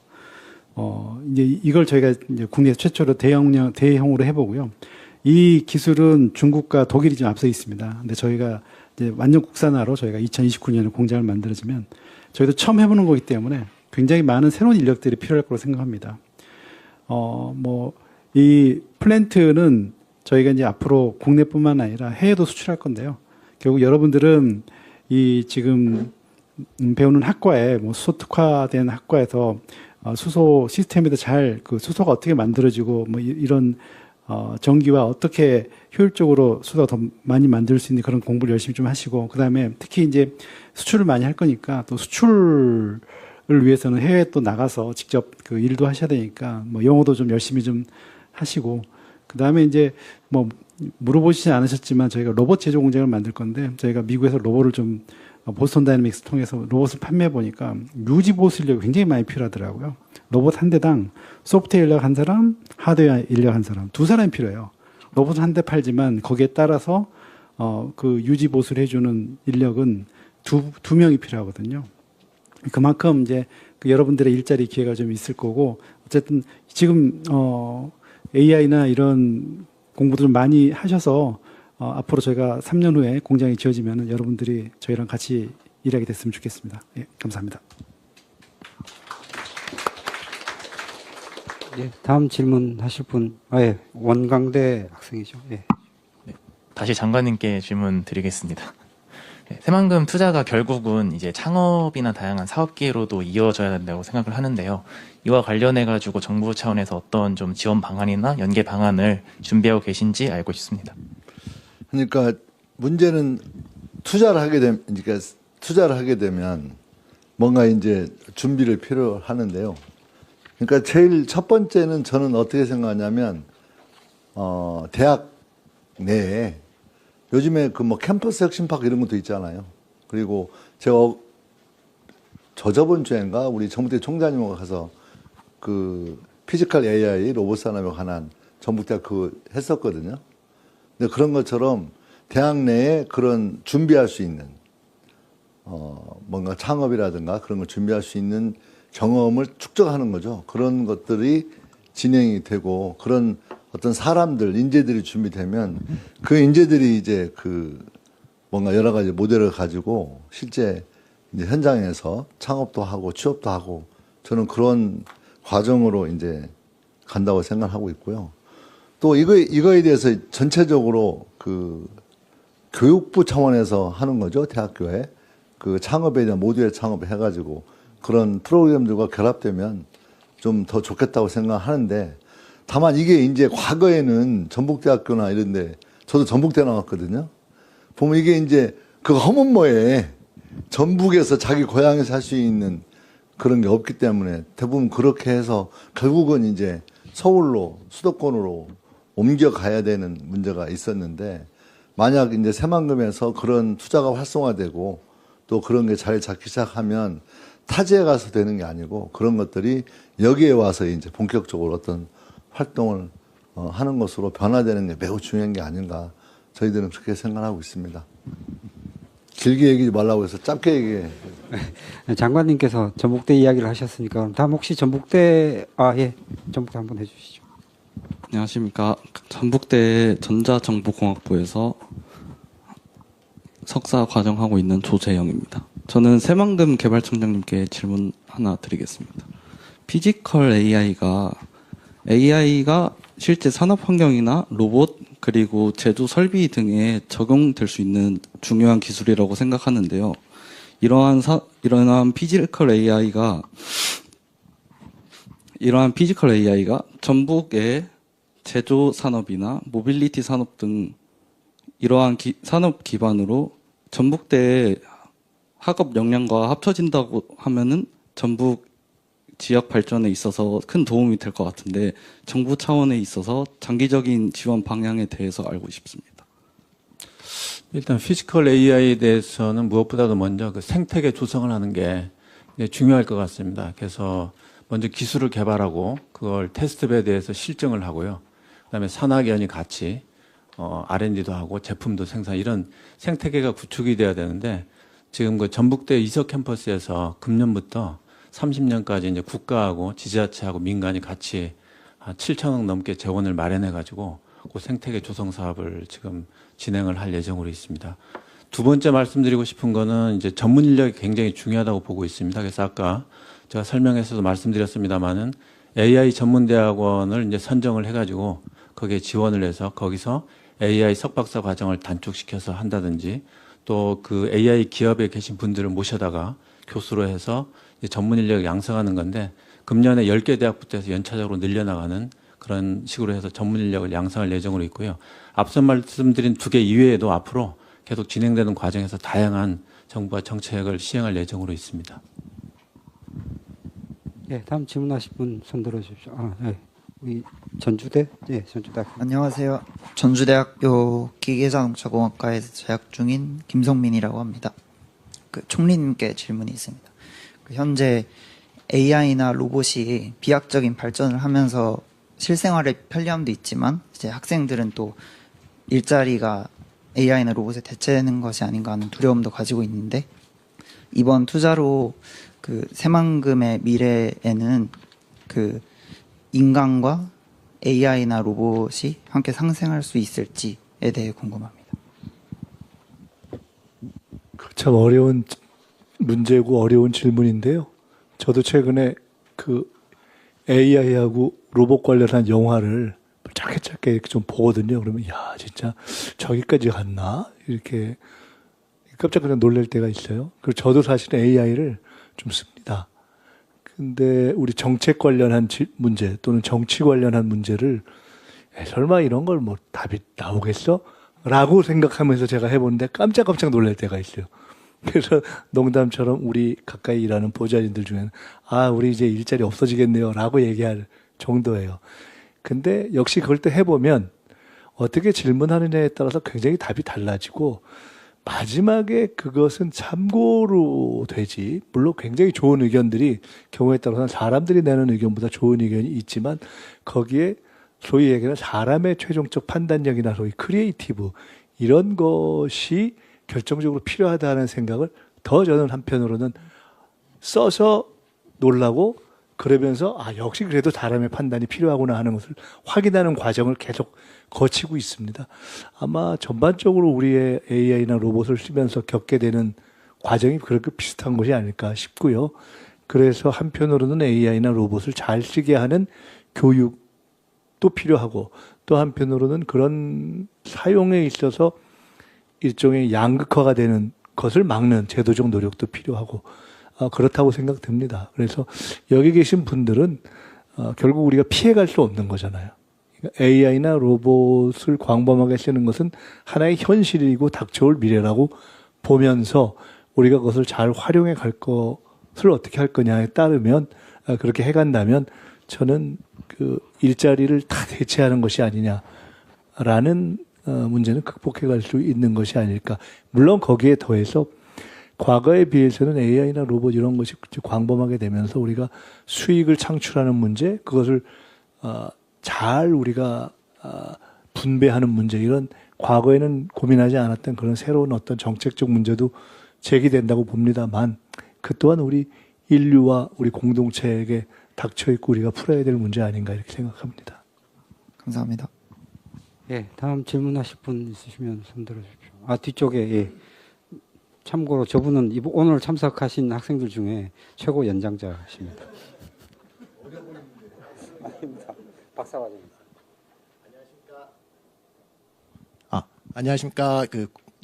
이제 이걸 저희가 이제 국내 최초로 대형으로 해보고요. 이 기술은 중국과 독일이 좀 앞서 있습니다. 근데 저희가 이제 완전 국산화로 저희가 2029년에 공장을 만들어지면 저희도 처음 해보는 거기 때문에 굉장히 많은 새로운 인력들이 필요할 거라고 생각합니다. 이 플랜트는 저희가 이제 앞으로 국내뿐만 아니라 해외도 수출할 건데요. 결국 여러분들은 이 지금 배우는 학과에 수소 특화된 학과에서 수소 시스템에도 잘 그 수소가 어떻게 만들어지고 이런 전기와 어떻게 효율적으로 수소가 더 많이 만들 수 있는 그런 공부를 열심히 좀 하시고 그다음에 특히 이제 수출을 많이 할 거니까 또 수출을 위해서는 해외에 또 나가서 직접 그 일도 하셔야 되니까 영어도 좀 열심히 좀 하시고 그다음에 이제 물어보시지 않으셨지만 저희가 로봇 제조 공장을 만들 건데 저희가 미국에서 로봇을 좀 보스턴 다이내믹스 통해서 로봇을 판매해 보니까 유지 보수 인력이 굉장히 많이 필요하더라고요. 로봇 한 대당 소프트웨어 인력 한 사람, 하드웨어 인력 한 사람, 두 사람이 필요해요. 로봇 한 대 팔지만 거기에 따라서 그 유지 보수를 해주는 인력은 두 명이 필요하거든요. 그만큼 이제 그 여러분들의 일자리 기회가 좀 있을 거고, 어쨌든 지금 AI나 이런 공부들을 많이 하셔서 앞으로 저희가 3년 후에 공장이 지어지면 여러분들이 저희랑 같이 일하게 됐으면 좋겠습니다. 예, 감사합니다. 예, 다음 질문하실 분, 예, 원광대 학생이죠. 예. 다시 장관님께 질문 드리겠습니다. 네, 새만금 투자가 결국은 이제 창업이나 다양한 사업 기회로도 이어져야 된다고 생각을 하는데요. 이와 관련해 가지고 정부 차원에서 어떤 좀 지원 방안이나 연계 방안을 준비하고 계신지 알고 싶습니다. 그러니까 문제는 투자를 하게 되면 뭔가 이제 준비를 필요로 하는데요. 그러니까 제일 첫 번째는 저는 어떻게 생각하냐면 대학 내에 요즘에 그 뭐 캠퍼스 혁신파크 이런 것도 있잖아요. 그리고 제가 저번 주인가 우리 정부대 총장님하고 가서 그 피지컬 AI 로봇 산업에 관한 전북대학 그 했었거든요. 근데 그런 것처럼 대학 내에 그런 준비할 수 있는 뭔가 창업이라든가 그런 걸 준비할 수 있는 경험을 축적하는 거죠. 그런 것들이 진행이 되고 그런 어떤 사람들, 인재들이 준비되면 그 인재들이 이제 그 뭔가 여러 가지 모델을 가지고 실제 이제 현장에서 창업도 하고 취업도 하고 저는 그런 과정으로 이제 간다고 생각하고 있고요. 또 이거에 대해서 전체적으로 그 교육부 차원에서 하는 거죠. 대학교에 그 창업에 대한 모듈 창업을 해가지고 그런 프로그램들과 결합되면 좀 더 좋겠다고 생각하는데 다만 이게 이제 과거에는 전북대학교나 이런데 저도 전북대 나왔거든요. 보면 이게 이제 그 허문모에 전북에서 자기 고향에서 할 수 있는 그런 게 없기 때문에 대부분 그렇게 해서 결국은 이제 서울로 수도권으로 옮겨가야 되는 문제가 있었는데 만약 이제 새만금에서 그런 투자가 활성화되고 또 그런 게 자리 잡기 시작하면 타지에 가서 되는 게 아니고 그런 것들이 여기에 와서 이제 본격적으로 어떤 활동을 하는 것으로 변화되는 게 매우 중요한 게 아닌가 저희들은 그렇게 생각하고 있습니다. 길게 얘기하지 말라고 해서 짧게 얘기해. 장관님께서 전북대 이야기를 하셨으니까 그럼 다음 혹시 전북대 전북대 한번 해주시죠. 안녕하십니까. 전북대 전자정보공학부에서 석사 과정하고 있는 조재영입니다. 저는 새만금 개발청장님께 질문 하나 드리겠습니다. 피지컬 AI가 실제 산업 환경이나 로봇 그리고 제조 설비 등에 적용될 수 있는 중요한 기술이라고 생각하는데요. 이러한 피지컬 AI가 전북의 제조 산업이나 모빌리티 산업 등 이러한 산업 기반으로 전북대의 학업 역량과 합쳐진다고 하면은 전북 지역 발전에 있어서 큰 도움이 될 것 같은데 정부 차원에 있어서 장기적인 지원 방향에 대해서 알고 싶습니다. 일단 피지컬 AI에 대해서는 무엇보다도 먼저 그 생태계 조성을 하는 게 중요할 것 같습니다. 그래서 먼저 기술을 개발하고 그걸 테스트베드에서 실증을 하고요. 그다음에 산학연이 같이 R&D도 하고 제품도 생산 이런 생태계가 구축이 돼야 되는데 지금 그 전북대 이서 캠퍼스에서 금년부터 30년까지 이제 국가하고 지자체하고 민간이 같이 7천억 넘게 재원을 마련해 가지고 그 생태계 조성 사업을 지금 진행을 할 예정으로 있습니다. 두 번째 말씀드리고 싶은 거는 이제 전문 인력이 굉장히 중요하다고 보고 있습니다. 그래서 아까 제가 설명에서도 말씀드렸습니다만은 AI 전문대학원을 이제 선정을 해가지고 거기에 지원을 해서 거기서 AI 석박사 과정을 단축시켜서 한다든지 또 그 AI 기업에 계신 분들을 모셔다가 교수로 해서 전문 인력을 양성하는 건데 금년에 10개 대학부터 해서 연차적으로 늘려나가는 그런 식으로 해서 전문 인력을 양성할 예정으로 있고요. 앞서 말씀드린 두 개 이외에도 앞으로 계속 진행되는 과정에서 다양한 정부와 정책을 시행할 예정으로 있습니다. 예, 다음 질문하실 분 손 들어주십시오. 우리 전주대? 예, 전주대. 안녕하세요. 전주대학교 기계자동차공학과에서 재학 중인 김성민이라고 합니다. 총리님께 질문이 있습니다. 현재 AI나 로봇이 비약적인 발전을 하면서 실생활의 편리함도 있지만 이제 학생들은 또 일자리가 AI나 로봇에 대체되는 것이 아닌가 하는 두려움도 가지고 있는데 이번 투자로 그 새만금의 미래에는 그 인간과 AI나 로봇이 함께 상생할 수 있을지에 대해 궁금합니다. 참 어려운 문제고 어려운 질문인데요. 저도 최근에 그 AI하고 로봇 관련한 영화를 짧게 이렇게 좀 보거든요. 그러면 야 진짜 저기까지 갔나 이렇게 깜짝 그냥 놀랄 때가 있어요. 그리고 저도 사실 AI를 좀 씁니다. 근데 우리 정책 관련한 문제 또는 정치 관련한 문제를 설마 이런 걸 뭐 답이 나오겠어? 라고 생각하면서 제가 해보는데 깜짝 놀랄 때가 있어요. 그래서 농담처럼 우리 가까이 일하는 보좌진들 중에는 아 우리 이제 일자리 없어지겠네요 라고 얘기할 정도예요. 근데 역시 그걸 또 해보면 어떻게 질문하느냐에 따라서 굉장히 답이 달라지고 마지막에 그것은 참고로 되지. 물론 굉장히 좋은 의견들이 경우에 따라서는 사람들이 내는 의견보다 좋은 의견이 있지만 거기에 소위 얘기하는 사람의 최종적 판단력이나 소위 크리에이티브 이런 것이 결정적으로 필요하다는 생각을 더 저는 한편으로는 써서 놀라고 그러면서 아 역시 그래도 사람의 판단이 필요하구나 하는 것을 확인하는 과정을 계속 거치고 있습니다. 아마 전반적으로 우리의 AI나 로봇을 쓰면서 겪게 되는 과정이 그렇게 비슷한 것이 아닐까 싶고요. 그래서 한편으로는 AI나 로봇을 잘 쓰게 하는 교육도 필요하고 또 한편으로는 그런 사용에 있어서 일종의 양극화가 되는 것을 막는 제도적 노력도 필요하고 그렇다고 생각됩니다. 그래서 여기 계신 분들은 결국 우리가 피해갈 수 없는 거잖아요. AI나 로봇을 광범하게 쓰는 것은 하나의 현실이고 닥쳐올 미래라고 보면서 우리가 그것을 잘 활용해 갈 것을 어떻게 할 거냐에 따르면 그렇게 해간다면 저는 그 일자리를 다 대체하는 것이 아니냐라는 문제는 극복해 갈 수 있는 것이 아닐까. 물론 거기에 더해서 과거에 비해서는 AI나 로봇 이런 것이 광범하게 되면서 우리가 수익을 창출하는 문제, 그것을 잘 우리가 분배하는 문제, 이런 과거에는 고민하지 않았던 그런 새로운 어떤 정책적 문제도 제기된다고 봅니다만 그 또한 우리 인류와 우리 공동체에게 닥쳐있고 우리가 풀어야 될 문제 아닌가 이렇게 생각합니다. 감사합니다. 예, 다음 질문하실 분 있으시면 손 들어주십시오. 아, 뒤쪽에, 예. 참고로 저분은 오늘 참석하신 학생들 중에 최고 연장자십니다. 박사과정입니다. 안녕하십니까.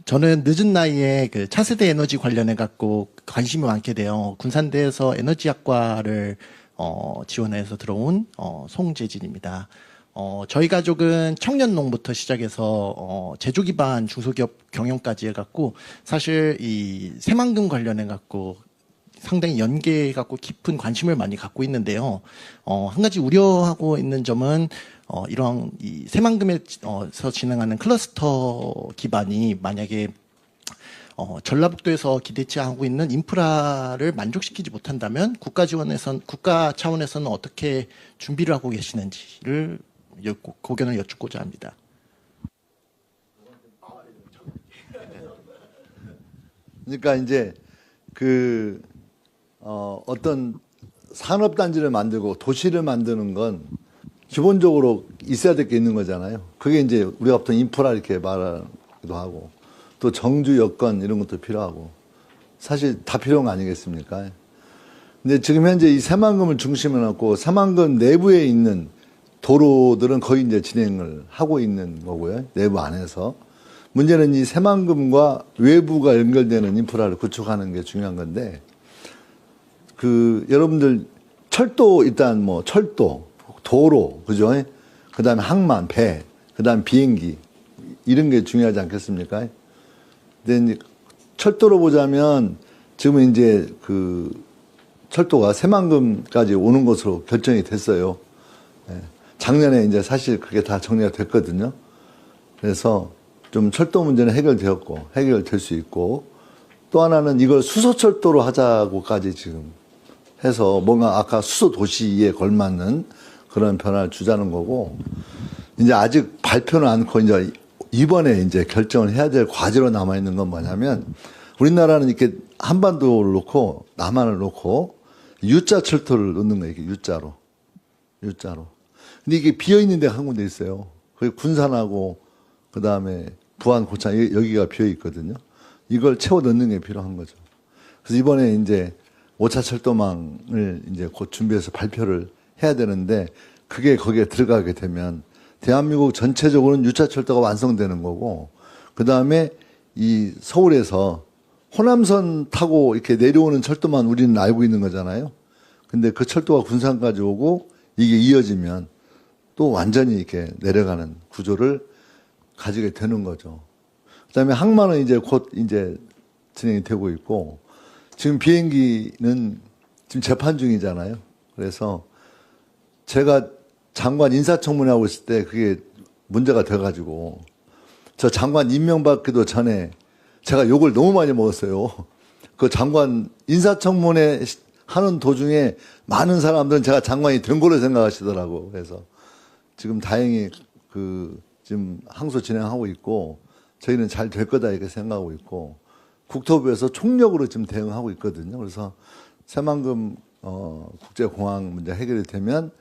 저는 늦은 나이에 차세대 에너지 관련해 갖고 관심이 많게 돼요. 군산대에서 에너지학과를 지원해서 들어온 송재진입니다. 저희 가족은 청년농부터 시작해서 제조 기반 중소기업 경영까지 해갖고 사실 이 새만금 관련해 갖고 상당히 연계해 갖고 깊은 관심을 많이 갖고 있는데요. 한 가지 우려하고 있는 점은 이런 이 새만금에서 진행하는 클러스터 기반이 만약에 전라북도에서 기대치 하고 있는 인프라를 만족시키지 못한다면 국가 차원에서는 어떻게 준비를 하고 계시는지를 고견을 여쭙고자 합니다. 그러니까 이제 어떤 산업단지를 만들고 도시를 만드는 건 기본적으로 있어야 될 게 있는 거잖아요. 그게 이제 우리가 보통 인프라 이렇게 말하기도 하고 또 정주 여건 이런 것도 필요하고 사실 다 필요한 거 아니겠습니까? 근데 지금 현재 이 새만금을 중심으로 놓고 새만금 내부에 있는 도로들은 거의 이제 진행을 하고 있는 거고요. 내부 안에서. 문제는 이 새만금과 외부가 연결되는 인프라를 구축하는 게 중요한 건데, 여러분들 철도, 일단 철도, 도로, 그죠? 그 다음에 항만, 배, 그 다음에 비행기, 이런 게 중요하지 않겠습니까? 근데 이제 철도로 보자면, 지금은 이제 철도가 새만금까지 오는 것으로 결정이 됐어요. 작년에 이제 사실 그게 다 정리가 됐거든요. 그래서 좀 철도 문제는 해결될 수 있고, 또 하나는 이걸 수소철도로 하자고까지 지금 해서 뭔가 아까 수소도시에 걸맞는 그런 변화를 주자는 거고, 이제 아직 발표는 않고 이제 이번에 이제 결정을 해야 될 과제로 남아있는 건 뭐냐면, 우리나라는 이렇게 한반도를 놓고 남한을 놓고 U자 철도를 놓는 거예요. 이게 U자로. 근데 이게 비어 있는 데가 한 군데 있어요. 거기 군산하고 그다음에 부안 고창 여기가 비어 있거든요. 이걸 채워 넣는 게 필요한 거죠. 그래서 이번에 이제 5차 철도망을 이제 곧 준비해서 발표를 해야 되는데 그게 거기에 들어가게 되면 대한민국 전체적으로는 6차 철도가 완성되는 거고 그다음에 이 서울에서 호남선 타고 이렇게 내려오는 철도만 우리는 알고 있는 거잖아요. 근데 그 철도가 군산까지 오고 이게 이어지면 또 완전히 이렇게 내려가는 구조를 가지게 되는 거죠. 그다음에 항만은 이제 곧 이제 진행이 되고 있고 지금 비행기는 지금 재판 중이잖아요. 그래서 제가 장관 인사청문회 하고 있을 때 그게 문제가 돼가지고 저 장관 임명받기도 전에 제가 욕을 너무 많이 먹었어요. 그 장관 인사청문회 하는 도중에 많은 사람들은 제가 장관이 된 걸로 생각하시더라고. 그래서 지금 다행히 지금 항소 진행하고 있고 저희는 잘 될 거다 이렇게 생각하고 있고 국토부에서 총력으로 지금 대응하고 있거든요. 그래서 새만금 국제공항 문제 해결이 되면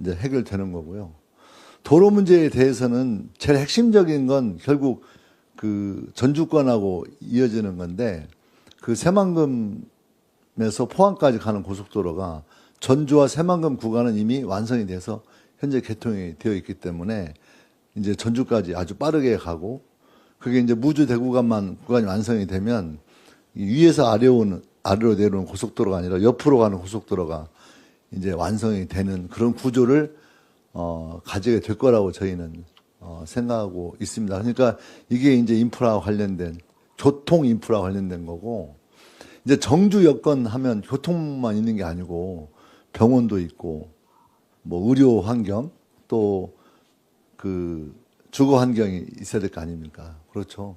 이제 해결되는 거고요. 도로 문제에 대해서는 제일 핵심적인 건 결국 그 전주권하고 이어지는 건데 그 새만금에서 포항까지 가는 고속도로가 전주와 새만금 구간은 이미 완성이 돼서 현재 개통이 되어 있기 때문에 이제 전주까지 아주 빠르게 가고 그게 이제 무주 대구 구간이 완성이 되면 위에서 아래로 내려오는 고속도로가 아니라 옆으로 가는 고속도로가 이제 완성이 되는 그런 구조를 가지게 될 거라고 저희는 생각하고 있습니다. 그러니까 이게 이제 인프라와 관련된 교통 인프라와 관련된 거고 이제 정주 여건 하면 교통만 있는 게 아니고 병원도 있고 뭐 의료 환경 또 그 주거 환경이 있어야 될 거 아닙니까? 그렇죠.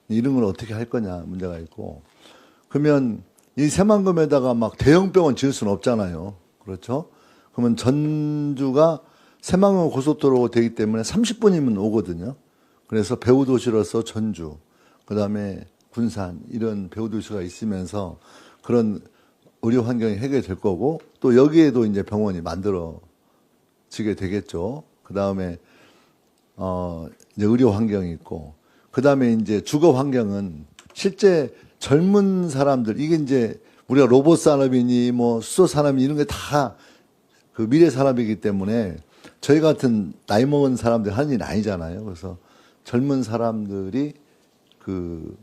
이런 걸 어떻게 할 거냐 문제가 있고 그러면 이 새만금에다가 막 대형 병원 지을 수는 없잖아요. 그렇죠? 그러면 전주가 새만금 고속도로 되기 때문에 30분이면 오거든요. 그래서 배후도시로서 전주, 그 다음에 군산 이런 배후도시가 있으면서 그런 의료 환경이 해결될 거고 또 여기에도 이제 병원이 만들어지게 되겠죠. 그 다음에 이제 의료 환경이 있고 그 다음에 이제 주거 환경은 실제 젊은 사람들 이게 이제 우리가 로봇 산업이니 뭐 수소 산업이 이런 게 다 그 미래 산업이기 때문에 저희 같은 나이 먹은 사람들 하는 일이 아니잖아요. 그래서 젊은 사람들이 그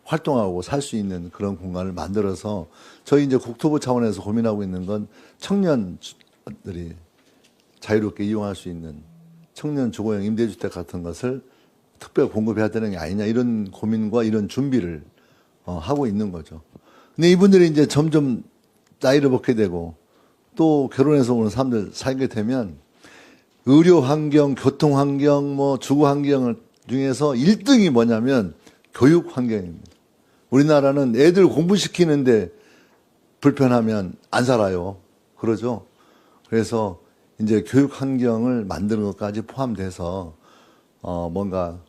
활동하고 살 수 있는 그런 공간을 만들어서 저희 이제 국토부 차원에서 고민하고 있는 건 청년들이 자유롭게 이용할 수 있는 청년 주거형 임대주택 같은 것을 특별 공급해야 되는 게 아니냐 이런 고민과 이런 준비를 하고 있는 거죠. 근데 이분들이 이제 점점 나이를 먹게 되고 또 결혼해서 오는 사람들 살게 되면 의료 환경, 교통 환경, 뭐 주거 환경 중에서 1등이 뭐냐면 교육 환경입니다. 우리나라는 애들 공부시키는데 불편하면 안 살아요. 그러죠? 그래서 이제 교육 환경을 만드는 것까지 포함돼서 뭔가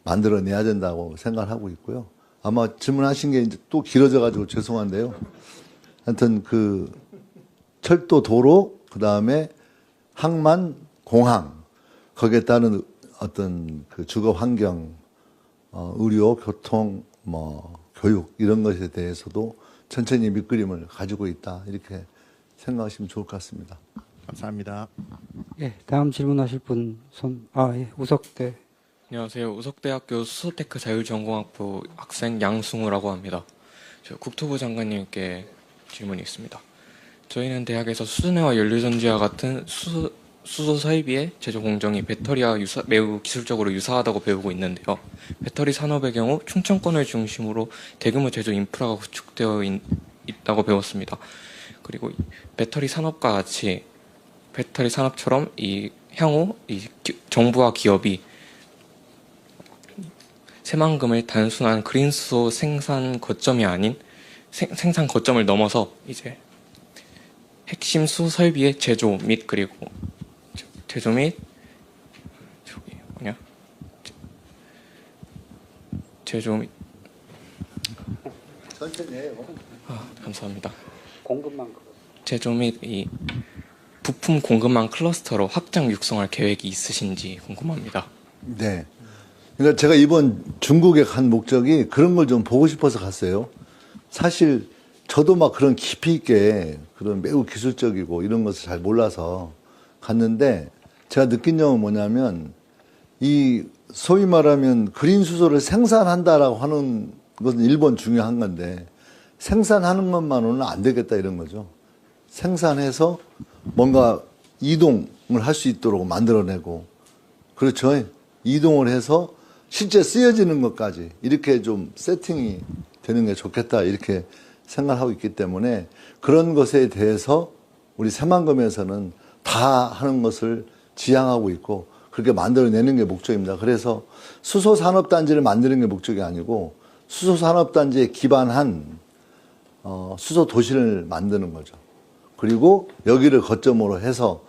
만들어내야 된다고 생각을 하고 있고요. 아마 질문하신 게 이제 또 길어져 가지고 죄송한데요. 하여튼 철도 도로 그다음에 항만 공항 거기에 따른 어떤 주거 환경 의료 교통 뭐 교육 이런 것에 대해서도 천천히 밑그림을 가지고 있다 이렇게 생각하시면 좋을 것 같습니다. 감사합니다. 예, 다음 질문하실 분 예, 우석대. 안녕하세요. 우석대학교 수소테크 자율전공학부 학생 양승우라고 합니다. 저 국토부 장관님께 질문이 있습니다. 저희는 대학에서 수소내와 연료전지와 같은 수소 설비의 제조 공정이 배터리와 매우 기술적으로 유사하다고 배우고 있는데요. 배터리 산업의 경우 충청권을 중심으로 대규모 제조 인프라가 구축되어 있다고 배웠습니다. 그리고 배터리 산업과 같이 배터리 산업처럼 향후 정부와 기업이 새만금을 단순한 그린수소 생산 거점이 아닌 생산 거점을 넘어서 이제 핵심 수소 설비의 제조 및 천천히 해요. 감사합니다. 공급망 제조 및 이 부품 공급망 클러스터로 확장 육성할 계획이 있으신지 궁금합니다. 네. 그러니까 제가 이번 중국에 간 목적이 그런 걸 좀 보고 싶어서 갔어요. 사실 저도 막 그런 깊이 있게 그런 매우 기술적이고 이런 것을 잘 몰라서 갔는데 제가 느낀 점은 뭐냐면 이 소위 말하면 그린 수소를 생산한다라고 하는 것은 일본 중요한 건데 생산하는 것만으로는 안 되겠다 이런 거죠. 생산해서 뭔가 이동을 할 수 있도록 만들어내고 그렇죠. 이동을 해서 실제 쓰여지는 것까지 이렇게 좀 세팅이 되는 게 좋겠다 이렇게 생각하고 있기 때문에 그런 것에 대해서 우리 새만금에서는 다 하는 것을 지향하고 있고 그렇게 만들어내는 게 목적입니다. 그래서 수소산업단지를 만드는 게 목적이 아니고 수소산업단지에 기반한 수소도시를 만드는 거죠. 그리고 여기를 거점으로 해서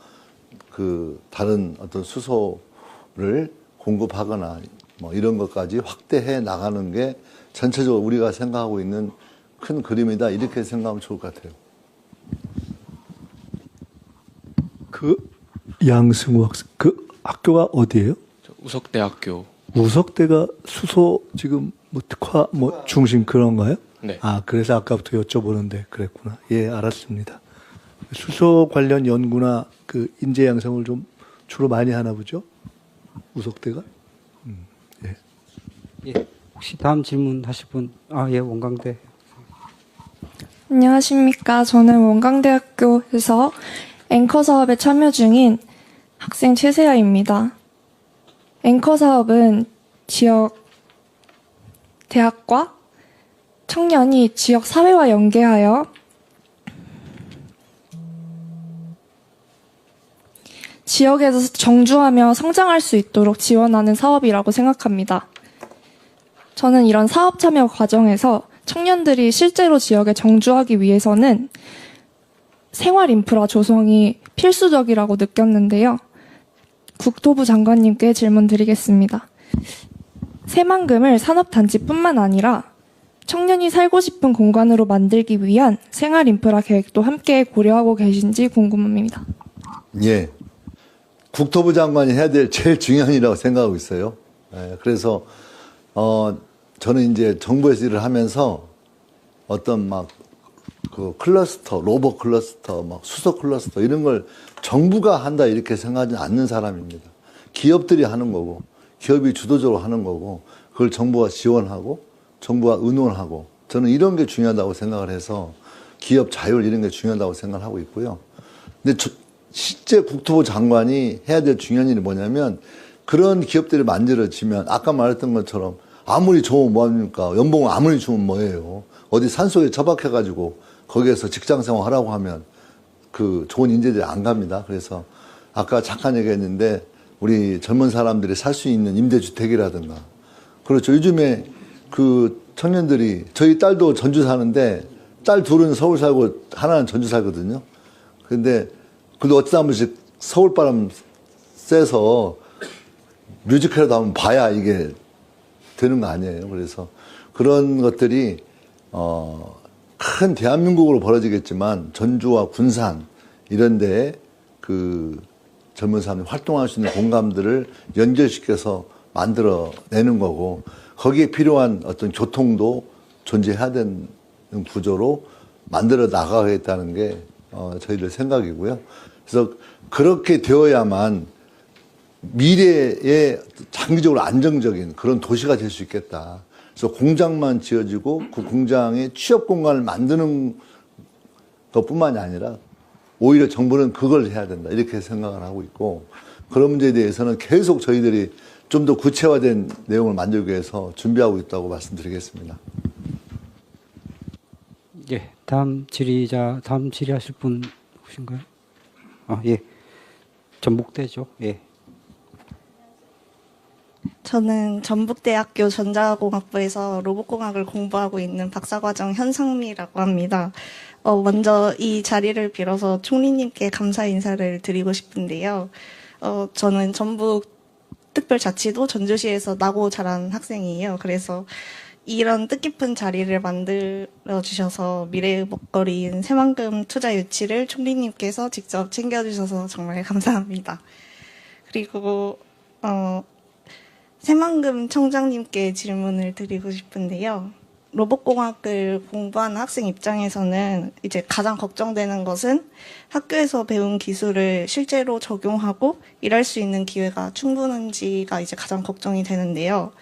그 다른 어떤 수소를 공급하거나 뭐 이런 것까지 확대해 나가는 게 전체적으로 우리가 생각하고 있는 큰 그림이다 이렇게 생각하면 좋을 것 같아요. 그 양승우 학생 그 학교가 어디예요? 우석대학교. 우석대가 수소 지금 뭐 특화 뭐 중심 그런가요? 네. 아 그래서 아까부터 여쭤보는데 그랬구나. 예 알았습니다. 수소 관련 연구나 그 인재 양성을 좀 주로 많이 하나 보죠? 우석대가? 예. 예. 혹시 다음 질문 하실 분? 아, 예, 원광대. 안녕하십니까. 저는 원광대학교에서 앵커 사업에 참여 중인 학생 최세아입니다. 앵커 사업은 지역 대학과 청년이 지역 사회와 연계하여 지역에서 정주하며 성장할 수 있도록 지원하는 사업이라고 생각합니다. 저는 이런 사업 참여 과정에서 청년들이 실제로 지역에 정주하기 위해서는 생활 인프라 조성이 필수적이라고 느꼈는데요. 국토부 장관님께 질문 드리겠습니다. 새만금을 산업단지뿐만 아니라 청년이 살고 싶은 공간으로 만들기 위한 생활 인프라 계획도 함께 고려하고 계신지 궁금합니다. 예. 국토부 장관이 해야 될 제일 중요한 일이라고 생각하고 있어요. 예, 그래서 저는 이제 정부에서 일을 하면서 어떤 막 그 클러스터, 로봇 클러스터, 막 수소 클러스터 이런 걸 정부가 한다 이렇게 생각하지 않는 사람입니다. 기업들이 하는 거고, 기업이 주도적으로 하는 거고, 그걸 정부가 지원하고, 정부가 의논하고, 저는 이런 게 중요하다고 생각을 해서 기업 자율 이런 게 중요하다고 생각을 하고 있고요. 근데 실제 국토부 장관이 해야 될 중요한 일이 뭐냐면 그런 기업들이 만들어지면 아까 말했던 것처럼 아무리 좋으면 뭐합니까? 연봉을 아무리 주면 뭐예요? 어디 산속에 처박혀가지고 거기에서 직장생활 하라고 하면 그 좋은 인재들이 안 갑니다. 그래서 아까 잠깐 얘기했는데 우리 젊은 사람들이 살 수 있는 임대주택이라든가 그렇죠. 요즘에 그 청년들이 저희 딸도 전주 사는데 딸 둘은 서울 살고 하나는 전주 살거든요. 근데 그래도 어쩌다 한 번씩 서울바람 쐬서 뮤지컬이라도 한번 봐야 이게 되는 거 아니에요. 그래서 그런 것들이 큰 대한민국으로 벌어지겠지만 전주와 군산 이런 데에 그 젊은 사람들이 활동할 수 있는 공간들을 연결시켜서 만들어내는 거고 거기에 필요한 어떤 교통도 존재해야 되는 구조로 만들어 나가겠다는 게 저희들 생각이고요. 그래서 그렇게 되어야만 미래에 장기적으로 안정적인 그런 도시가 될 수 있겠다. 그래서 공장만 지어지고 그 공장에 취업 공간을 만드는 것뿐만이 아니라 오히려 정부는 그걸 해야 된다. 이렇게 생각을 하고 있고 그런 문제에 대해서는 계속 저희들이 좀 더 구체화된 내용을 만들기 위해서 준비하고 있다고 말씀드리겠습니다. 예, 다음 질의하실 분 혹신가요? 아, 예. 전북대죠. 예. 저는 전북대학교 전자공학부에서 로봇공학을 공부하고 있는 박사과정 현상미라고 합니다. 먼저 이 자리를 빌어서 총리님께 감사 인사를 드리고 싶은데요. 저는 전북 특별자치도 전주시에서 나고 자란 학생이에요. 그래서 이런 뜻깊은 자리를 만들어 주셔서 미래의 먹거리인 새만금 투자 유치를 총리님께서 직접 챙겨주셔서 정말 감사합니다. 그리고 새만금 청장님께 질문을 드리고 싶은데요. 로봇공학을 공부하는 학생 입장에서는 이제 가장 걱정되는 것은 학교에서 배운 기술을 실제로 적용하고 일할 수 있는 기회가 충분한지가 이제 가장 걱정이 되는데요.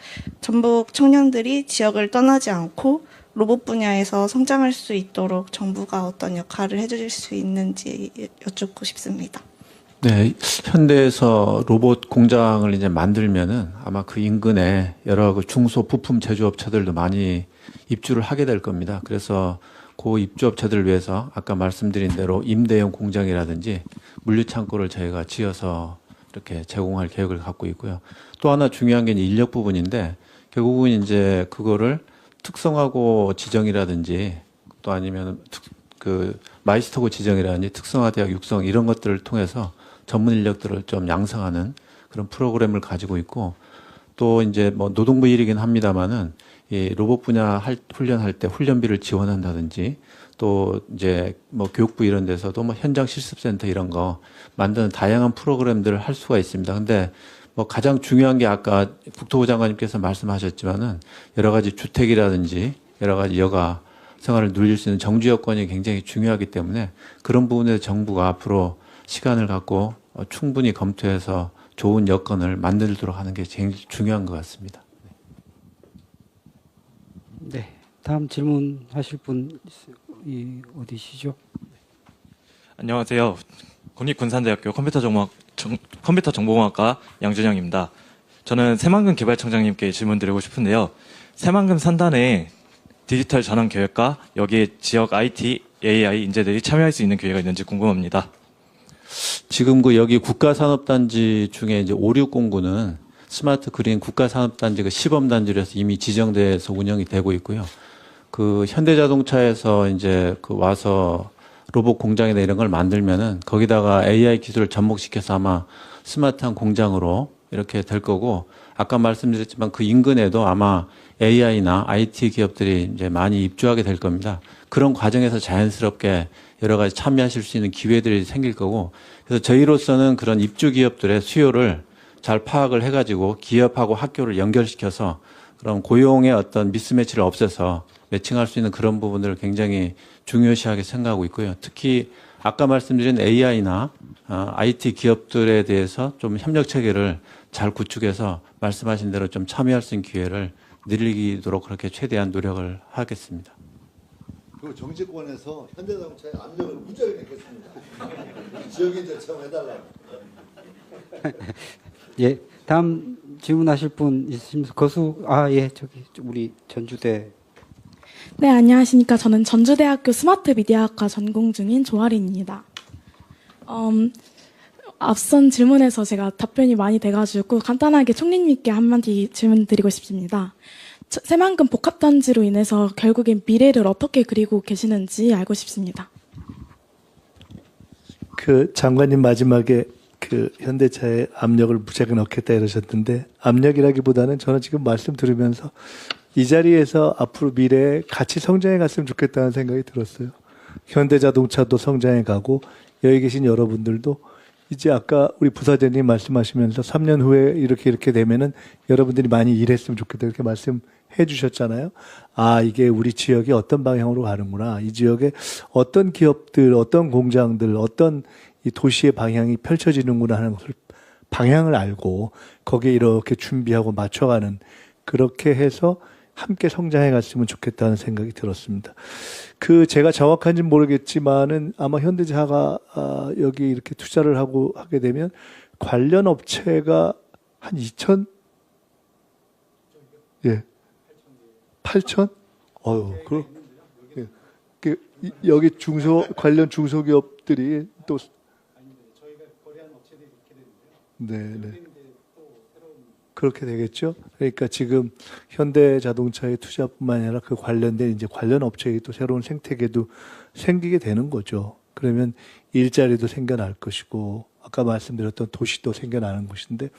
전북 청년들이 지역을 떠나지 않고 로봇 분야에서 성장할 수 있도록 정부가 어떤 역할을 해주실 수 있는지 여쭙고 싶습니다. 네, 현대에서 로봇 공장을 이제 만들면은 아마 그 인근에 여러 그 중소 부품 제조업체들도 많이 입주를 하게 될 겁니다. 그래서 그 입주업체들을 위해서 아까 말씀드린 대로 임대용 공장이라든지 물류창고를 저희가 지어서 이렇게 제공할 계획을 갖고 있고요. 또 하나 중요한 게 이제 인력 부분인데 결국은 이제 그거를 특성화고 지정이라든지 또 아니면 그 마이스터고 지정이라든지 특성화 대학 육성 이런 것들을 통해서 전문 인력들을 좀 양성하는 그런 프로그램을 가지고 있고 또 이제 뭐 노동부 일이긴 합니다만은 이 로봇 분야 훈련할 때 훈련비를 지원한다든지 또 이제 뭐 교육부 이런 데서도 뭐 현장 실습센터 이런 거 만드는 다양한 프로그램들을 할 수가 있습니다. 근데 뭐 가장 중요한 게 아까 국토부 장관님께서 말씀하셨지만은 여러 가지 주택이라든지 여러 가지 여가 생활을 누릴 수 있는 정주 여건이 굉장히 중요하기 때문에 그런 부분에 정부가 앞으로 시간을 갖고 충분히 검토해서 좋은 여건을 만들도록 하는 게 제일 중요한 것 같습니다. 네, 다음 질문하실 분 어디시죠? 안녕하세요. 국립군산대학교 컴퓨터정보공학과 양준영입니다. 저는 새만금 개발청장님께 질문드리고 싶은데요. 새만금 산단에 디지털 전환 계획과 여기에 지역 IT, AI 인재들이 참여할 수 있는 기회가 있는지 궁금합니다. 지금 그 여기 국가산업단지 중에 이제 5609는 스마트 그린 국가산업단지 그 시범단지로 해서 이미 지정돼서 운영이 되고 있고요. 그 현대자동차에서 이제 그 와서 로봇 공장이나 이런 걸 만들면은 거기다가 AI 기술을 접목시켜서 아마 스마트한 공장으로 이렇게 될 거고 아까 말씀드렸지만 그 인근에도 아마 AI나 IT 기업들이 이제 많이 입주하게 될 겁니다. 그런 과정에서 자연스럽게 여러 가지 참여하실 수 있는 기회들이 생길 거고 그래서 저희로서는 그런 입주 기업들의 수요를 잘 파악을 해가지고 기업하고 학교를 연결시켜서 그런 고용의 어떤 미스매치를 없애서 매칭할 수 있는 그런 부분들을 굉장히 중요시하게 생각하고 있고요. 특히 아까 말씀드린 AI나 IT 기업들에 대해서 좀 협력 체계를 잘 구축해서 말씀하신 대로 좀 참여할 수 있는 기회를 늘리도록 그렇게 최대한 노력을 하겠습니다. 그리고 정치권에서 현대자동차의 압력을 무지하게 넣겠습니다. 지역 인재 채용해달라고. 예, 다음 질문하실 분 있으십니까? 예, 저기 우리 전주대. 네, 안녕하십니까. 저는 전주대학교 스마트 미디어학과 전공 중인 조아린입니다. 앞선 질문에서 제가 답변이 많이 돼가지고 간단하게 총리님께 한마디 질문 드리고 싶습니다. 새만금 복합단지로 인해서 결국엔 미래를 어떻게 그리고 계시는지 알고 싶습니다. 그 장관님 마지막에 그 현대차에 압력을 무지하게 넣겠다 이러셨는데 압력이라기보다는 저는 지금 말씀 들으면서 이 자리에서 앞으로 미래에 같이 성장해 갔으면 좋겠다는 생각이 들었어요. 현대자동차도 성장해 가고 여기 계신 여러분들도 이제 아까 우리 부사장님 말씀하시면서 3년 후에 이렇게 되면은 여러분들이 많이 일했으면 좋겠다 이렇게 말씀해 주셨잖아요. 아, 이게 우리 지역이 어떤 방향으로 가는구나. 이 지역에 어떤 기업들, 어떤 공장들, 어떤 이 도시의 방향이 펼쳐지는구나 하는 것을 방향을 알고 거기에 이렇게 준비하고 맞춰가는 그렇게 해서 함께 성장해 갔으면 좋겠다는 생각이 들었습니다. 그 제가 정확한지는 모르겠지만은 아마 현대차가 여기 이렇게 투자를 하게 되면 관련 업체가 한 2천? 예. 8천? 여기 관련 중소기업들이 또 네. 그렇게 되겠죠. 그러니까 지금 현대자동차의 투자뿐만 아니라 그 관련된 이제 관련 업체의 또 새로운 생태계도 생기게 되는 거죠. 그러면 일자리도 생겨날 것이고 아까 말씀드렸던 도시도 생겨나는 것인데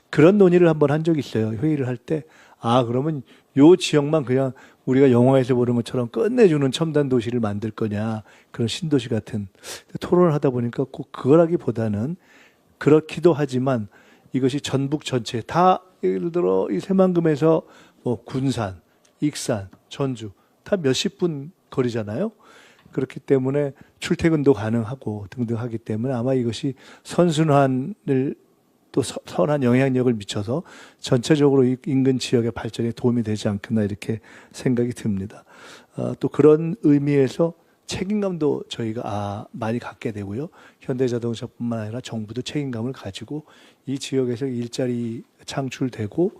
그런 논의를 한번 한 적이 있어요. 회의를 할 때 아, 그러면 요 지역만 그냥 우리가 영화에서 보는 것처럼 끝내주는 첨단 도시를 만들 거냐, 그런 신도시 같은 토론을 하다 보니까 꼭 그거라기보다는 그렇기도 하지만 이것이 전북 전체 다 예를 들어 이 새만금에서 뭐 군산, 익산, 전주 다 몇십 분 거리잖아요. 그렇기 때문에 출퇴근도 가능하고 등등 하기 때문에 아마 이것이 선순환을 또 선한 영향력을 미쳐서 전체적으로 이 인근 지역의 발전에 도움이 되지 않겠나 이렇게 생각이 듭니다. 또 그런 의미에서 책임감도 저희가 많이 갖게 되고요. 현대자동차뿐만 아니라 정부도 책임감을 가지고 이 지역에서 일자리 창출되고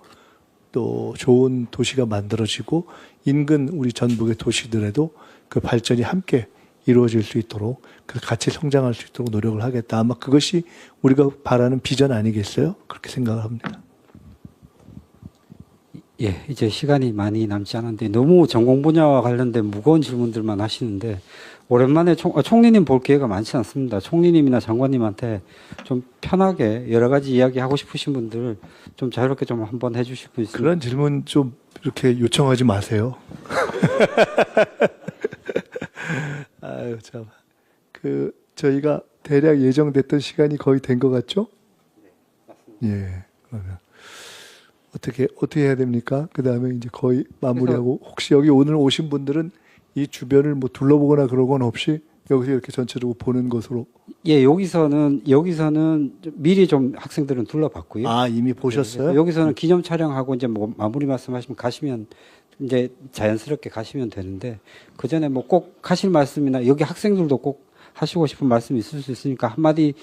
또 좋은 도시가 만들어지고 인근 우리 전북의 도시들에도 그 발전이 함께 이루어질 수 있도록 같이 성장할 수 있도록 노력을 하겠다. 아마 그것이 우리가 바라는 비전 아니겠어요? 그렇게 생각을 합니다. 예, 이제 시간이 많이 남지 않은데 너무 전공 분야와 관련된 무거운 질문들만 하시는데 오랜만에 총리님 볼 기회가 많지 않습니다. 총리님이나 장관님한테 좀 편하게 여러 가지 이야기 하고 싶으신 분들 좀 자유롭게 좀 한번 해주실 분 있으면. 그런 질문 좀 이렇게 요청하지 마세요. 아유, 참. 저희가 대략 예정됐던 시간이 거의 된 것 같죠? 네, 맞습니다. 예, 그러면. 어떻게 해야 됩니까? 그 다음에 이제 거의 마무리하고, 혹시 여기 오늘 오신 분들은 이 주변을 뭐 둘러보거나 그런 건 없이 여기서 이렇게 전체적으로 보는 것으로. 예, 여기서는 미리 좀 학생들은 둘러봤고요. 아, 이미 보셨어요? 여기서는 기념 촬영하고 이제 뭐 마무리 말씀하시면 가시면 이제 자연스럽게 가시면 되는데 그 전에 뭐 꼭 하실 말씀이나 여기 학생들도 꼭 하시고 싶은 말씀이 있을 수 있으니까 한마디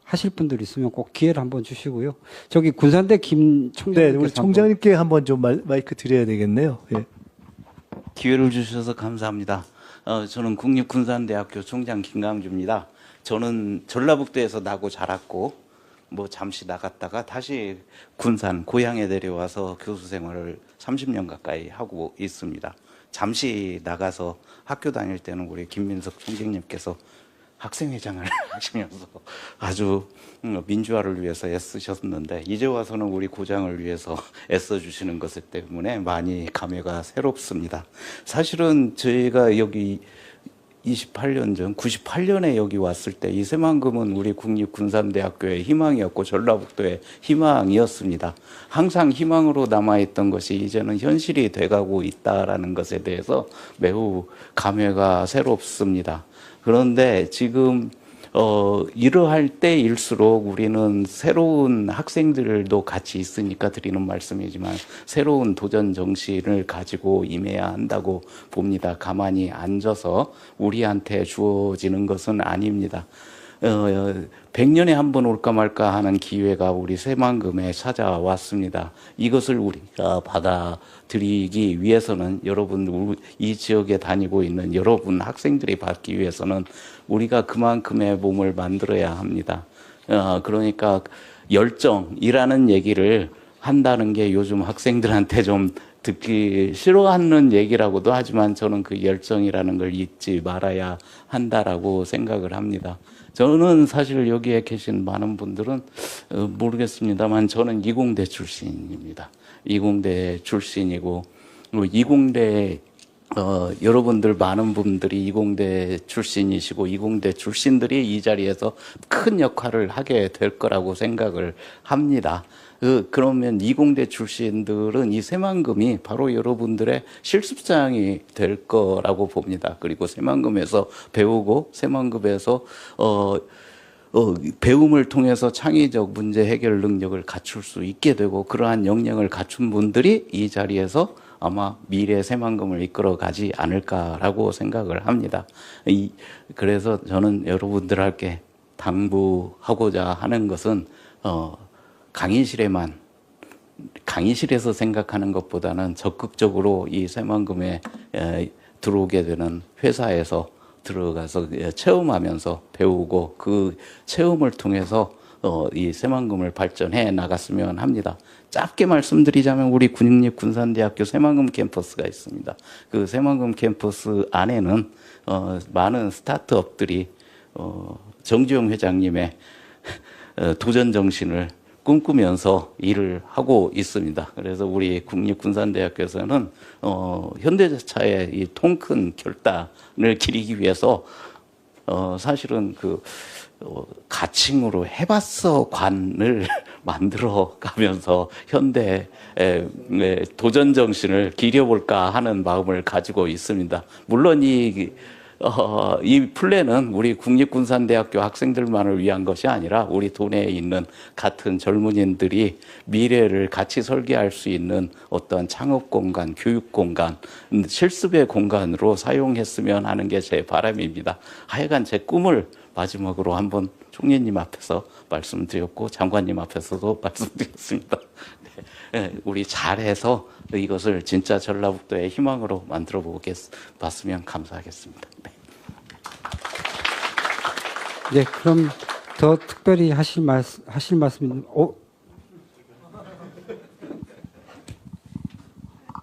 하실 분들 있으면 꼭 기회를 한번 주시고요. 저기 군산대 김 총장님께서. 네, 우리 총장님께 한번 좀 마이크 드려야 되겠네요. 예. 기회를 주셔서 감사합니다. 저는 국립군산대학교 총장 김강주입니다. 저는 전라북도에서 나고 자랐고 뭐 잠시 나갔다가 다시 군산 고향에 내려와서 교수 생활을 30년 가까이 하고 있습니다. 잠시 나가서 학교 다닐 때는 우리 김민석 총장님께서 학생회장을 하시면서 아주 민주화를 위해서 애쓰셨는데 이제 와서는 우리 고장을 위해서 애써주시는 것 때문에 많이 감회가 새롭습니다. 사실은 저희가 여기 28년 전 98년에 여기 왔을 때 이 새만금은 우리 국립군산대학교의 희망이었고 전라북도의 희망이었습니다. 항상 희망으로 남아있던 것이 이제는 현실이 돼가고 있다라는 것에 대해서 매우 감회가 새롭습니다. 그런데 지금 이러할 때일수록 우리는 새로운 학생들도 같이 있으니까 드리는 말씀이지만 새로운 도전 정신을 가지고 임해야 한다고 봅니다. 가만히 앉아서 우리한테 주어지는 것은 아닙니다. 100년에 한 번 올까 말까 하는 기회가 우리 새만금에 찾아왔습니다. 이것을 우리가 받아들이기 위해서는 여러분, 이 지역에 다니고 있는 여러분 학생들이 받기 위해서는 우리가 그만큼의 몸을 만들어야 합니다. 그러니까 열정이라는 얘기를 한다는 게 요즘 학생들한테 좀 듣기 싫어하는 얘기라고도 하지만 저는 그 열정이라는 걸 잊지 말아야 한다라고 생각을 합니다. 저는 사실 여기에 계신 많은 분들은 모르겠습니다만 저는 이공대 출신입니다. 이공대 출신이고 이공대 여러분들 많은 분들이 이공대 출신이시고 이공대 출신들이 이 자리에서 큰 역할을 하게 될 거라고 생각을 합니다. 그러면 이공대 출신들은 이 새만금이 바로 여러분들의 실습장이 될 거라고 봅니다. 그리고 새만금에서 배우고 새만금에서 배움을 통해서 창의적 문제 해결 능력을 갖출 수 있게 되고 그러한 역량을 갖춘 분들이 이 자리에서 아마 미래 새만금을 이끌어가지 않을까라고 생각을 합니다. 그래서 저는 여러분들께 당부하고자 하는 것은 강의실에서 생각하는 것보다는 적극적으로 이 새만금에 들어오게 되는 회사에서 들어가서 체험하면서 배우고 그 체험을 통해서 이 새만금을 발전해 나갔으면 합니다. 짧게 말씀드리자면 우리 국립군산대학교 새만금 캠퍼스가 있습니다. 그 새만금 캠퍼스 안에는 많은 스타트업들이 정주영 회장님의 도전 정신을 꿈꾸면서 일을 하고 있습니다. 그래서 우리 국립군산대학교에서는 현대자차의 이 통큰 결단을 기리기 위해서 사실은 가칭으로 해봤어 관을 만들어 가면서 현대의 도전 정신을 기려볼까 하는 마음을 가지고 있습니다. 물론 이 플랜은 우리 국립군산대학교 학생들만을 위한 것이 아니라 우리 도내에 있는 같은 젊은이들이 미래를 같이 설계할 수 있는 어떤 창업 공간, 교육 공간, 실습의 공간으로 사용했으면 하는 게 제 바람입니다. 하여간 제 꿈을 마지막으로 한번 총리님 앞에서 말씀드렸고 장관님 앞에서도 말씀드렸습니다. 네, 우리 잘해서 이것을 진짜 전라북도의 희망으로 만들어 봤으면 감사하겠습니다. 네. 네, 그럼 더 특별히 하실 말씀,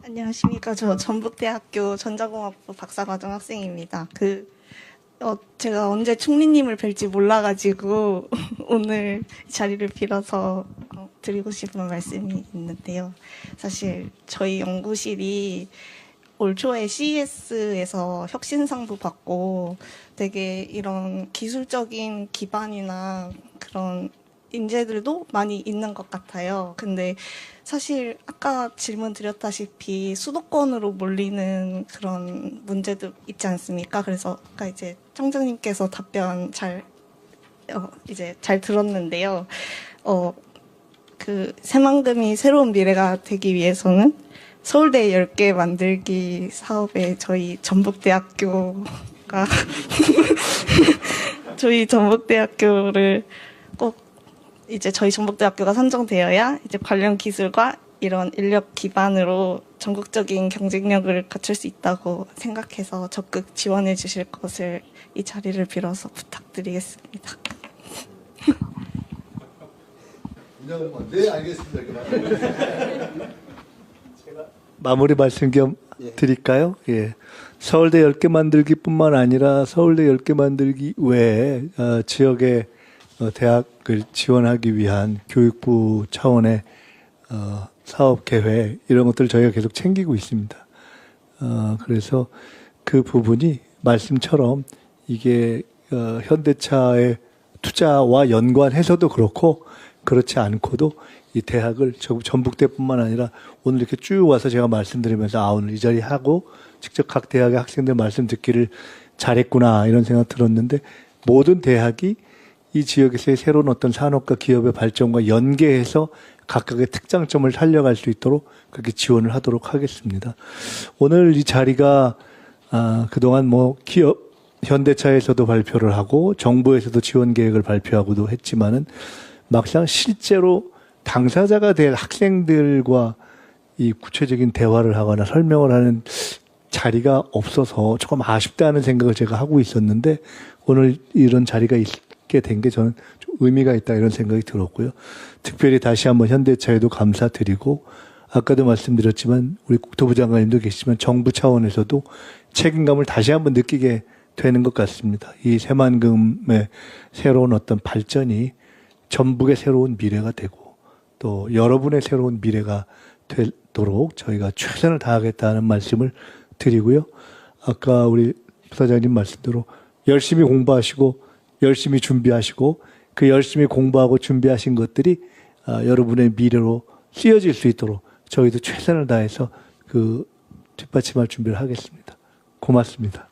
안녕하십니까. 저 전북대학교 전자공학부 박사과정 학생입니다. 제가 언제 총리님을 뵐지 몰라가지고 오늘 이 자리를 빌어서 드리고 싶은 말씀이 있는데요. 사실 저희 연구실이 올 초에 CES에서 혁신상도 받고 되게 이런 기술적인 기반이나 그런 인재들도 많이 있는 것 같아요. 근데 사실 아까 질문 드렸다시피 수도권으로 몰리는 그런 문제도 있지 않습니까? 그래서 아까 이제 청장님께서 답변 잘 들었는데요. 새만금이 새로운 미래가 되기 위해서는 서울대 10개 만들기 사업에 저희 전북대학교가 저희 전북대학교를 꼭 이제 저희 전북대학교가 선정되어야 이제 관련 기술과 이런 인력 기반으로 전국적인 경쟁력을 갖출 수 있다고 생각해서 적극 지원해 주실 것을 이 자리를 빌어서 부탁드리겠습니다. 네, 알겠습니다. 마무리 말씀 겸 드릴까요? 예. 서울대 10개 만들기뿐만 아니라 서울대 10개 만들기 외에 지역의 대학을 지원하기 위한 교육부 차원의 사업 계획 이런 것들을 저희가 계속 챙기고 있습니다. 그래서 그 부분이 말씀처럼 이게 현대차의 투자와 연관해서도 그렇고 그렇지 않고도 이 대학을 전북대뿐만 아니라 오늘 이렇게 쭉 와서 제가 말씀드리면서 오늘 이 자리 하고 직접 각 대학의 학생들 말씀 듣기를 잘했구나 이런 생각 들었는데 모든 대학이 이 지역에서의 새로운 어떤 산업과 기업의 발전과 연계해서 각각의 특장점을 살려갈 수 있도록 그렇게 지원을 하도록 하겠습니다. 오늘 이 자리가 그동안 기업 현대차에서도 발표를 하고 정부에서도 지원 계획을 발표하고도 했지만은 막상 실제로 당사자가 될 학생들과 이 구체적인 대화를 하거나 설명을 하는 자리가 없어서 조금 아쉽다는 생각을 제가 하고 있었는데 오늘 이런 자리가 있게 된 게 저는 좀 의미가 있다 이런 생각이 들었고요. 특별히 다시 한번 현대차에도 감사드리고 아까도 말씀드렸지만 우리 국토부 장관님도 계시지만 정부 차원에서도 책임감을 다시 한번 느끼게 되는 것 같습니다. 이 새만금의 새로운 어떤 발전이 전북의 새로운 미래가 되고 또 여러분의 새로운 미래가 되도록 저희가 최선을 다하겠다는 말씀을 드리고요. 아까 우리 부사장님 말씀대로 열심히 공부하시고 열심히 준비하시고 그 열심히 공부하고 준비하신 것들이 여러분의 미래로 쓰여질 수 있도록 저희도 최선을 다해서 뒷받침할 준비를 하겠습니다. 고맙습니다.